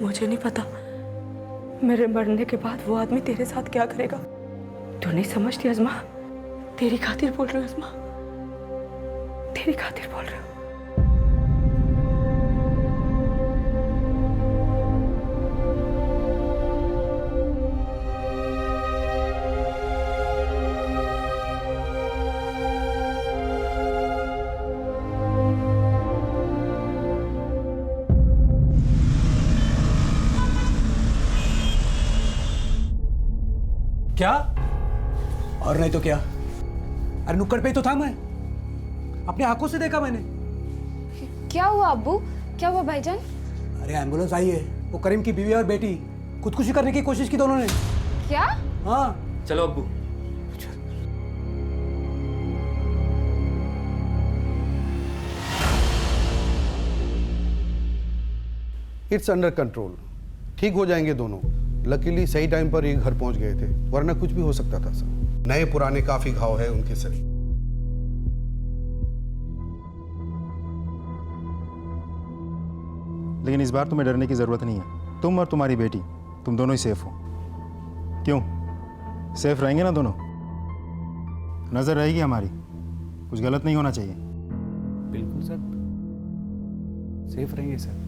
मुझे नहीं पता मेरे मरने के बाद वो आदमी तेरे साथ क्या करेगा। तू नहीं समझती अज़मा, तेरी खातिर बोल रही हूँ अज़मा, तेरी खातिर बोल रही हूँ। क्या? और नहीं तो क्या? अरे नुक्कड़ पे ही तो था मैं, अपने आंखों से देखा मैंने। क्या हुआ अब्बू? क्या हुआ भाईजान? अरे एम्बुलेंस आई है, वो करीम की बीवी और बेटी खुदकुशी करने की कोशिश की दोनों ने। क्या? हाँ चलो अब्बू। इट्स अंडर कंट्रोल, ठीक हो जाएंगे दोनों। लकीली सही टाइम पर ये घर पहुंच गए थे, वरना कुछ भी हो सकता था सर। नए पुराने काफी घाव है उनके शरीर। लेकिन इस बार तुम्हें डरने की जरूरत नहीं है। तुम और तुम्हारी बेटी, तुम दोनों ही सेफ हो। क्यों? सेफ रहेंगे ना दोनों? नजर रहेगी हमारी, कुछ गलत नहीं होना चाहिए। बिल्कुल सर, सेफ रहेंगे सर।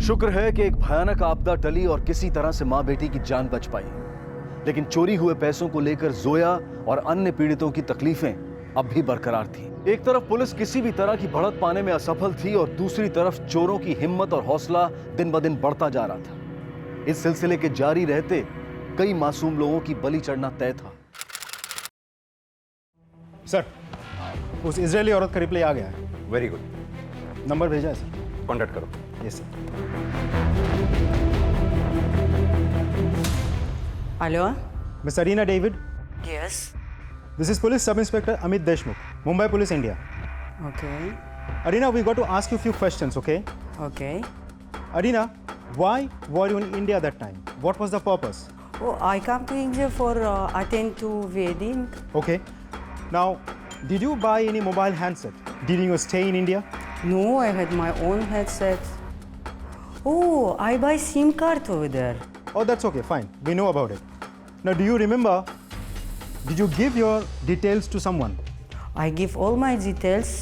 शुक्र है कि एक भयानक आपदा टली और किसी तरह से मां बेटी की जान बच पाई। लेकिन चोरी हुए पैसों को लेकर जोया और अन्य पीड़ितों की तकलीफें अब भी बरकरार थी। एक तरफ पुलिस किसी भी तरह की बढ़त पाने में असफल थी और दूसरी तरफ चोरों की हिम्मत और हौसला दिन ब दिन बढ़ता जा रहा था। इस सिलसिले के जारी रहते कई मासूम लोगों की बलि चढ़ना तय था। सर, उस इजरायली औरत का रिप्लाई आ गया है। Very good. नंबर भेजा है सर, कॉन्टैक्ट करो। Yes sir. Hello? Miss Arina David? Yes. This is Police Sub-Inspector Amit Deshmukh, Mumbai Police, India. Okay. Arina, we got to ask you a few questions, okay? Okay. Arina, why were you in India that time? What was the purpose? Oh, I come to India for attend to wedding. Okay. Now, did you buy any mobile handset during your stay in India? No, I had my own headset. Oh, I buy SIM card over there. Oh, that's okay, fine. We know about it. Now, do you remember, did you give your details to someone? I give all my details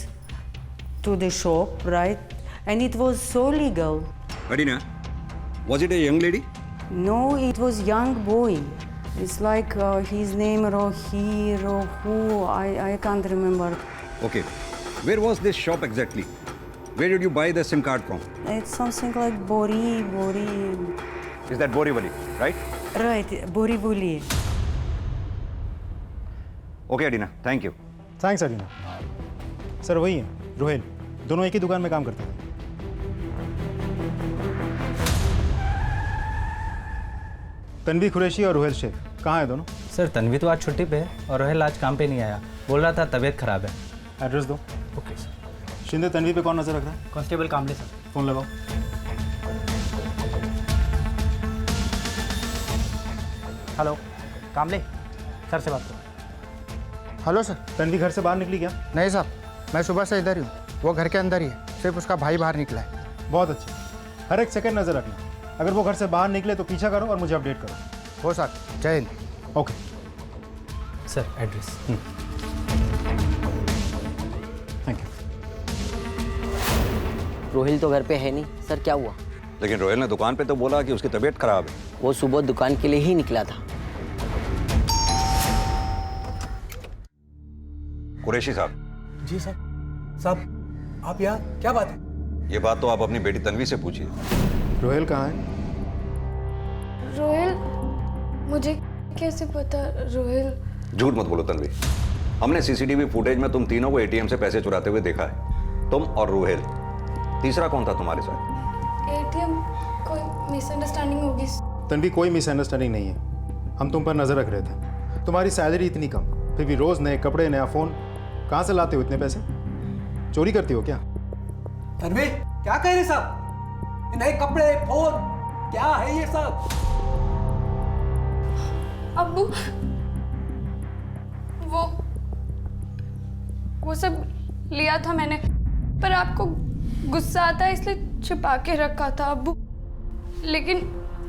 to the shop, right? And it was so legal. Arina, was it a young lady? No, it was young boy. It's like his name Rohu, I can't remember. Okay. Where was this shop exactly? Where did you buy the SIM card from? It's something like Bori. Is that Borivali, right? Right, Borivali. Okay, Adina. Thank you. Thanks, Arina. Sir वही है, रोहेल। दोनों एक ही दुकान में काम करते थे। तन्वी कुरैशी और रोहेल शेख कहाँ है दोनों? सर तन्वी तो आज छुट्टी पे है और रोहेल आज काम पे नहीं आया, बोल रहा था तबीयत खराब है। एड्रेस दो। Okay sir. शिंदे, तन्वी पे कौन नजर रख रहा है? कांस्टेबल कामले सर। फोन लगाओ। हेलो, कामले सर से बात करो। Hello sir. तन्वी घर से बाहर निकली क्या? नहीं साहब, मैं सुबह से इधर ही हूँ। वो घर के अंदर ही है, सिर्फ उसका भाई बाहर निकला है। बहुत अच्छा। हर एक सेकंड नजर रखना। अगर वो घर से बाहर निकले तो पीछा करो और मुझे अपडेट करो। हो सर, जय Hind. Okay sir, address. Thank you. Rohail तो घर पे है नहीं सर, क्या हुआ? लेकिन रोहिल ने दुकान पे तो बोला कि उसकी तबीयत खराब है। वो सुबह दुकान के लिए ही निकला था। कुरैशी साहब। जी सर। साहब, आप यहाँ क्या बात है? ये बात तो आप अपनी बेटी तन्वी से पूछिए। रोहेल कहाँ है? रोहिल, मुझे कैसे पता रोहिल? झूठ मत बोलो तन्वी, हमने सीसीटीवी फुटेज में तुम तीनों को एटीएम से पैसे चुराते हुए देखा है, तुम और रोहिल। तीसरा कौन था तुम्हारे साथ? एटीएम, कोई मिसअंडरस्टैंडिंग होगी। तन्वी, कोई मिसअंडरस्टैंडिंग नहीं है। हम तुम पर नजर रख रहे थे। तुम्हारी सैलरी इतनी कम, फिर भी रोज नए कपड़े, नया फोन, कहाँ से लाते हो इतने पैसे? चोरी करती हो क्या? तन्वी, क्या कह रहे साहब? नए कपड़े, फोन, क्या है ये सब? अब्बू, वो सब लिया था मैंने, पर आपको गुस्सा आता है इसलिए छिपा के रखा था अब्बू। लेकिन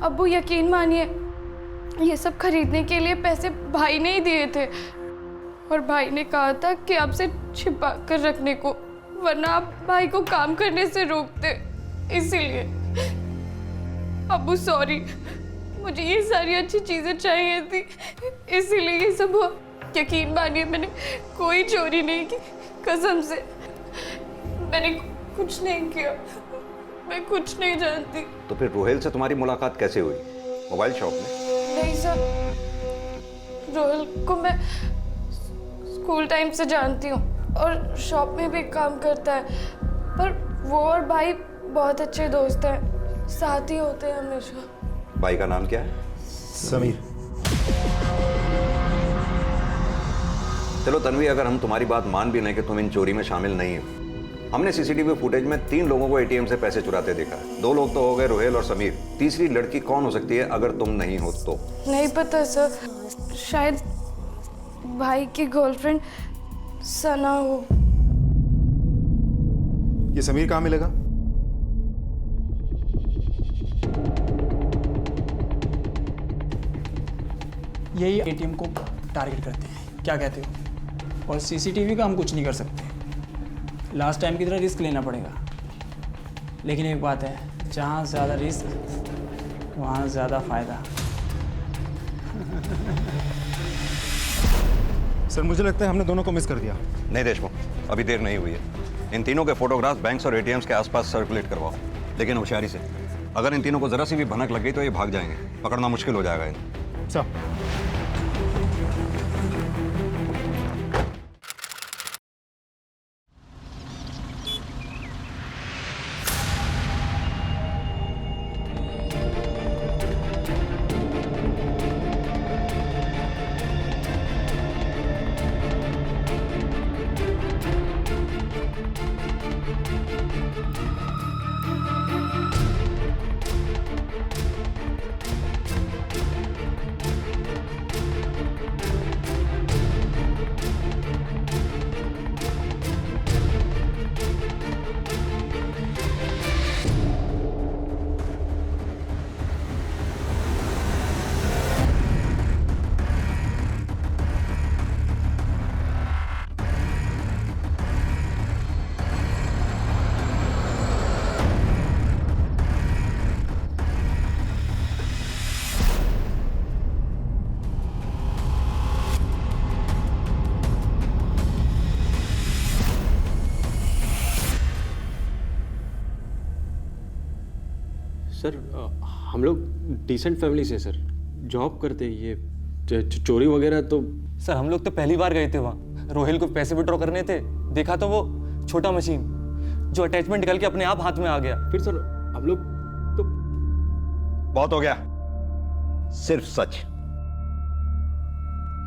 अब्बू यकीन मानिए, ये सब खरीदने के लिए पैसे भाई ने ही दिए थे, और भाई ने कहा था कि आपसे छिपा कर रखने को, वरना आप भाई को काम करने से रोकते, इसीलिए। अब्बू सॉरी, मुझे ये सारी अच्छी चीजें चाहिए थी, इसीलिए ये सब हुआ। यकीन मानिए, मैंने कोई चोरी नहीं की, कसम से मैंने कुछ नहीं किया, मैं कुछ नहीं जानती। तो फिर रोहिल से तुम्हारी मुलाकात कैसे हुई? मोबाइल शॉप में? नहीं सर, रोहिल को मैं स्कूल टाइम से जानती हूँ और शॉप में भी काम करता है, पर वो और भाई बहुत अच्छे दोस्त हैं, साथ ही होते हैं हमेशा। भाई का नाम क्या है? समीर। चलो तन्वी, अगर हम तुम्हारी बात मान भी लें कि तुम इन चोरी में शामिल नहीं हो, हमने सीसीटीवी फुटेज में 3 लोगों को एटीएम से पैसे चुराते देखा है। 2 लोग तो हो गए, रोहिल और समीर। तीसरी लड़की कौन हो सकती है अगर तुम नहीं हो तो? नहीं पता सर, शायद भाई की गर्लफ्रेंड सना हो। ये समीर कहाँ मिलेगा? यही एटीएम को टारगेट करते हैं, क्या कहते हो? और सीसीटीवी का हम कुछ नहीं कर सकते, लास्ट टाइम की तरह रिस्क लेना पड़ेगा। लेकिन एक बात है, जहाँ ज़्यादा रिस्क वहाँ ज़्यादा फायदा। सर, मुझे लगता है हमने दोनों को मिस कर दिया। नहीं देशमुख, अभी देर नहीं हुई है। इन तीनों के फोटोग्राफ्स बैंक्स और एटीएम्स के आसपास सर्कुलेट करवाओ, लेकिन होशियारी से। अगर इन तीनों को जरा सी भी भनक लग गई तो ये भाग जाएंगे, पकड़ना मुश्किल हो जाएगा इन्हें। सर, सर, हम लोग डिसेंट फैमिली से सर, जॉब करते हैं। ये चोरी वगैरह तो सर, हम लोग तो पहली बार गए थे वहाँ। रोहिल को पैसे विड्रॉ करने थे, देखा तो वो छोटा मशीन जो अटैचमेंट निकल के अपने आप हाथ में आ गया। फिर सर हम लोग तो। बहुत हो गया, सिर्फ सच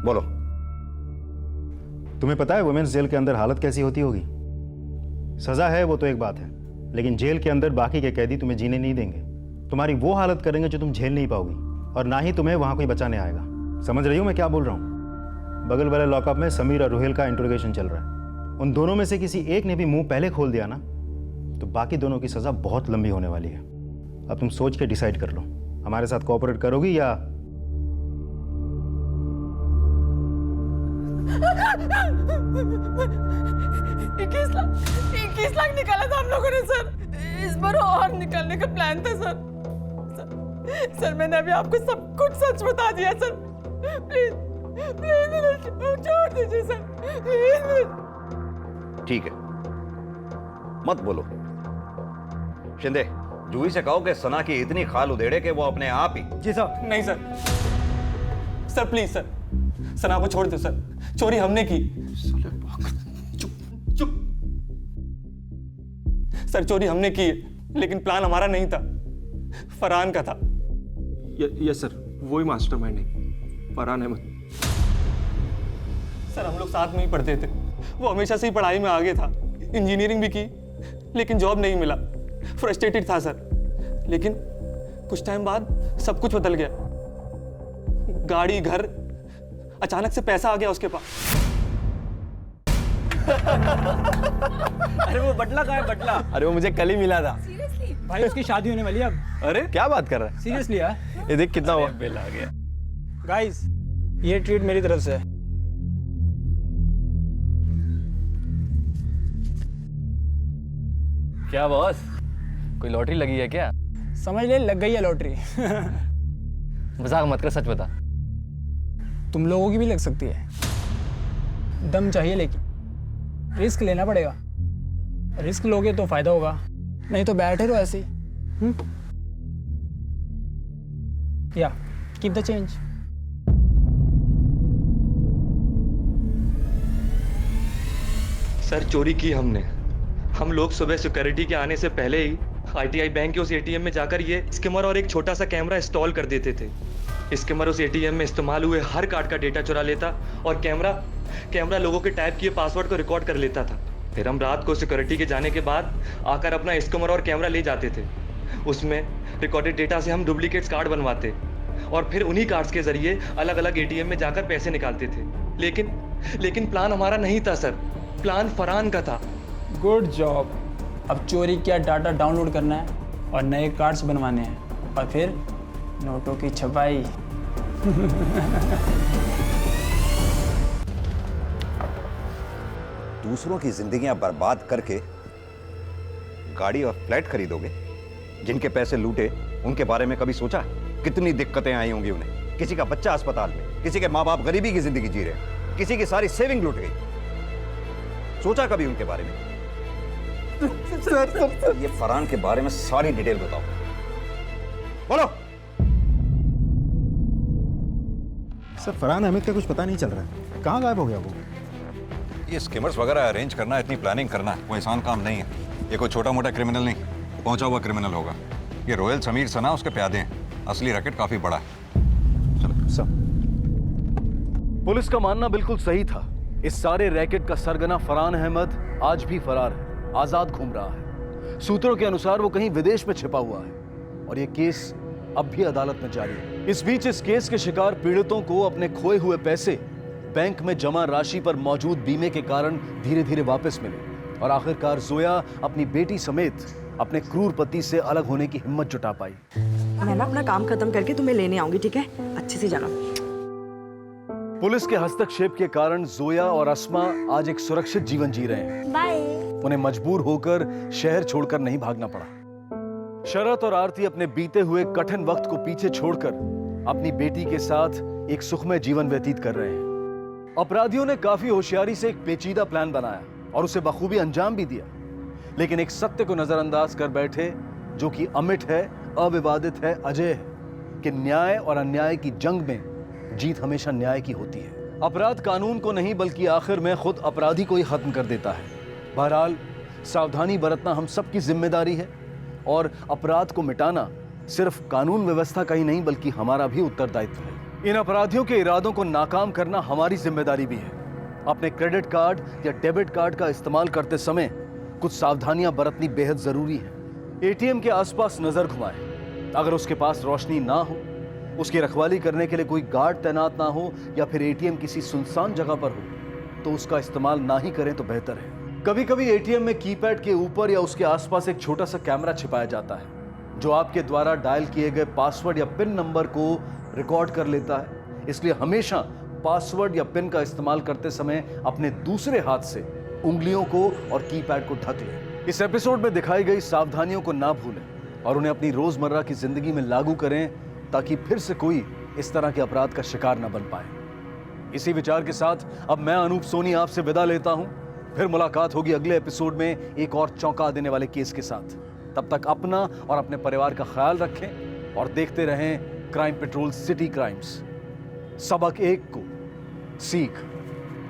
बोलो। तुम्हें पता है वुमेन्स जेल के अंदर हालत कैसी होती होगी? सजा है वो तो एक बात है, लेकिन जेल के अंदर बाकी के कैदी तुम्हें जीने नहीं देंगे। तुम्हारी वो हालत करेंगे जो तुम झेल नहीं पाओगी, और ना ही तुम्हें वहां कोई बचाने आएगा। समझ रही हो मैं क्या बोल रहा हूँ? बगल वाले लॉकअप में समीर और रोहिल का इंट्रोगेशन चल रहा है। उन दोनों में से किसी एक ने भी मुंह पहले खोल दिया ना, तो बाकी दोनों की सजा बहुत लंबी होने वाली है। अब तुम सोच के डिसाइड कर लो, हमारे साथ कोऑपरेट करोगी या? 21 लाख निकाला था हम लोगों ने सर। इस बार और निकालने का प्लान था सर। सर मैंने अभी आपको सब कुछ सच बता दिया सर। प्लीज प्लीज छोड़ दीजिए सर, प्लीज। ठीक है, मत बोलो। शिंदे, जूही से कहो कि सना की इतनी खाल उधेड़े कि वो अपने आप ही। जी सर। नहीं सर, सर प्लीज सर, सना को छोड़ दो सर, चोरी हमने की। चुप। सर चोरी हमने की है, लेकिन प्लान हमारा नहीं था, फरहान का था। यस सर, वही मास्टरमाइंड है, फरहान अहमद। सर हम लोग साथ में ही पढ़ते थे, वो हमेशा से ही पढ़ाई में आगे था, इंजीनियरिंग भी की, लेकिन जॉब नहीं मिला, फ्रस्ट्रेटेड था सर। लेकिन कुछ टाइम बाद सब कुछ बदल गया, गाड़ी, घर, अचानक से पैसा आ गया उसके पास। अरे वो बटला कहाँ है, बटला? अरे वो मुझे कल ही मिला था। भाई उसकी शादी होने वाली है अब। अरे क्या बात कर रहा है? सीरियसली यार? ये देख कितना हुआ। बिल आ गया। गाइस, ये ट्रीट मेरी तरफ से है। क्या बॉस, कोई लॉटरी लगी है क्या? समझ ले, लग गई है लॉटरी। मजाक मत कर, सच बता। तुम लोगों की भी लग सकती है। दम चाहिए, लेकिन रिस्क लेना पड़ेगा। रिस्क लोगे तो फायदा होगा, नहीं तो बैठे रहो ऐसे ही। या कीप द चेंज। सर चोरी की हमने। हम लोग सुबह सिक्योरिटी के आने से पहले ही आईटीआई बैंक के उस एटीएम में जाकर ये स्किमर और एक छोटा सा कैमरा इंस्टॉल कर देते थे। स्किमर उस एटीएम में इस्तेमाल हुए हर कार्ड का डेटा चुरा लेता और कैमरा लोगों के टाइप किए पासवर्ड को रिकॉर्ड कर लेता था। फिर हम रात को सिक्योरिटी के जाने के बाद आकर अपना स्किमर और कैमरा ले जाते थे। उसमें रिकॉर्डेड डेटा से हम डुप्लीकेट्स कार्ड बनवाते और फिर उन्हीं कार्ड्स के जरिए अलग अलग एटीएम में जाकर पैसे निकालते थे। लेकिन प्लान हमारा नहीं था सर, प्लान फरहान का था। Good job. अब चोरी किया डाटा डाउनलोड करना है और नए कार्ड्स बनवाने हैं और फिर नोटों की छपाई। दूसरों की जिंदगियां बर्बाद करके गाड़ी और फ्लैट खरीदोगे? जिनके पैसे लूटे उनके बारे में कभी सोचा? कितनी दिक्कतें आई होंगी उन्हें। किसी का बच्चा अस्पताल में, किसी के माँ बाप गरीबी की जिंदगी जी रहे हैं, किसी की सारी सेविंग लूट गई। सोचा कभी उनके बारे में? सर, ये फरहान के बारे में सारी डिटेल बताओ। बोलो। सर फरहान अहमद का कुछ पता नहीं चल रहा है, कहाँ गायब हो गया वो? ये स्किमर्स वगैरह अरेंज करना, इतनी प्लानिंग करना कोई आसान काम नहीं है। ये कोई छोटा मोटा क्रिमिनल नहीं, पहुंचा हुआ क्रिमिनल होगा। ये रोयल समीर सना उसके प्यादे हैं। असली रैकेट काफी बड़ा है। चलो सब। पुलिस का मानना बिल्कुल सही था। इस सारे रैकेट का सरगना फरहान अहमद आज भी फरार है, आजाद घूम रहा है। सूत्रों के अनुसार वो कहीं विदेश में छिपा हुआ है और ये केस अब भी अदालत में जारी है। इस बीच इस केस के शिकार पीड़ितों को अपने खोए हुए पैसे बैंक में जमा राशि पर मौजूद बीमे के कारण धीरे धीरे वापस मिले और आखिरकार जोया अपनी बेटी समेत अपने क्रूर पति से अलग होने की हिम्मत जुटा पाई। मैं ना अपना काम खत्म करके तुम्हें लेने आऊंगी, ठीक है? अच्छे से जाना। पुलिस के हस्तक्षेप के कारण जोया और अस्मा आज एक सुरक्षित जीवन जी रहे हैं। बाय। उन्हें मजबूर होकर शहर छोड़कर नहीं भागना पड़ा। शरत और आरती अपने बीते हुए कठिन वक्त को पीछे छोड़कर अपनी बेटी के साथ एक सुखमय जीवन व्यतीत कर रहे हैं। अपराधियों ने काफी होशियारी से एक पेचीदा प्लान बनाया और उसे बखूबी अंजाम भी दिया, लेकिन एक सत्य को नजरअंदाज कर बैठे जो कि अमिट है, अविवादित है, अजय है कि न्याय और अन्याय की जंग में जीत हमेशा न्याय की होती है। अपराध कानून को नहीं बल्कि आखिर में खुद अपराधी को ही खत्म कर देता है। बहरहाल सावधानी बरतना हम सबकी जिम्मेदारी है और अपराध को मिटाना सिर्फ कानून व्यवस्था का ही नहीं बल्कि हमारा भी उत्तरदायित्व है। इन अपराधियों के इरादों को नाकाम करना हमारी जिम्मेदारी भी है। अपने क्रेडिट कार्ड या डेबिट कार्ड का इस्तेमाल करते समय कुछ सावधानियां बरतनी बेहद जरूरी है। एटीएम के आसपास नजर घुमाएं। अगर उसके पास रोशनी ना हो, उसकी रखवाली करने के लिए कोई गार्ड तैनात ना हो या फिर एटीएम किसी सुनसान जगह पर हो तो उसका इस्तेमाल ना ही करें तो बेहतर है। कभी कभी एटीएम में कीपैड के ऊपर या उसके आसपास एक छोटा सा कैमरा छिपाया जाता है जो आपके द्वारा डायल किए गए पासवर्ड या पिन नंबर को रिकॉर्ड कर लेता है। इसलिए हमेशा पासवर्ड या पिन का इस्तेमाल करते समय अपने दूसरे हाथ से उंगलियों को और कीपैड को ढक लें। इस एपिसोड में दिखाई गई सावधानियों को ना भूलें और उन्हें अपनी रोजमर्रा की जिंदगी में लागू करें ताकि फिर से कोई इस तरह के अपराध का शिकार न बन पाए। इसी विचार के साथ अब मैं अनूप सोनी आपसे विदा लेता हूं। फिर मुलाकात होगी अगले एपिसोड में एक और चौंका देने वाले केस के साथ। तब तक अपना और अपने परिवार का ख्याल रखें और देखते रहें क्राइम पेट्रोल सिटी क्राइम्स। सबक एक को, सीख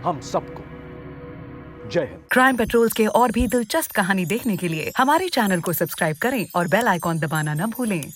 हम सबको। जय हिंद। क्राइम पेट्रोल के और भी दिलचस्प कहानी देखने के लिए हमारे चैनल को सब्सक्राइब करें और बेल आइकॉन दबाना न भूलें।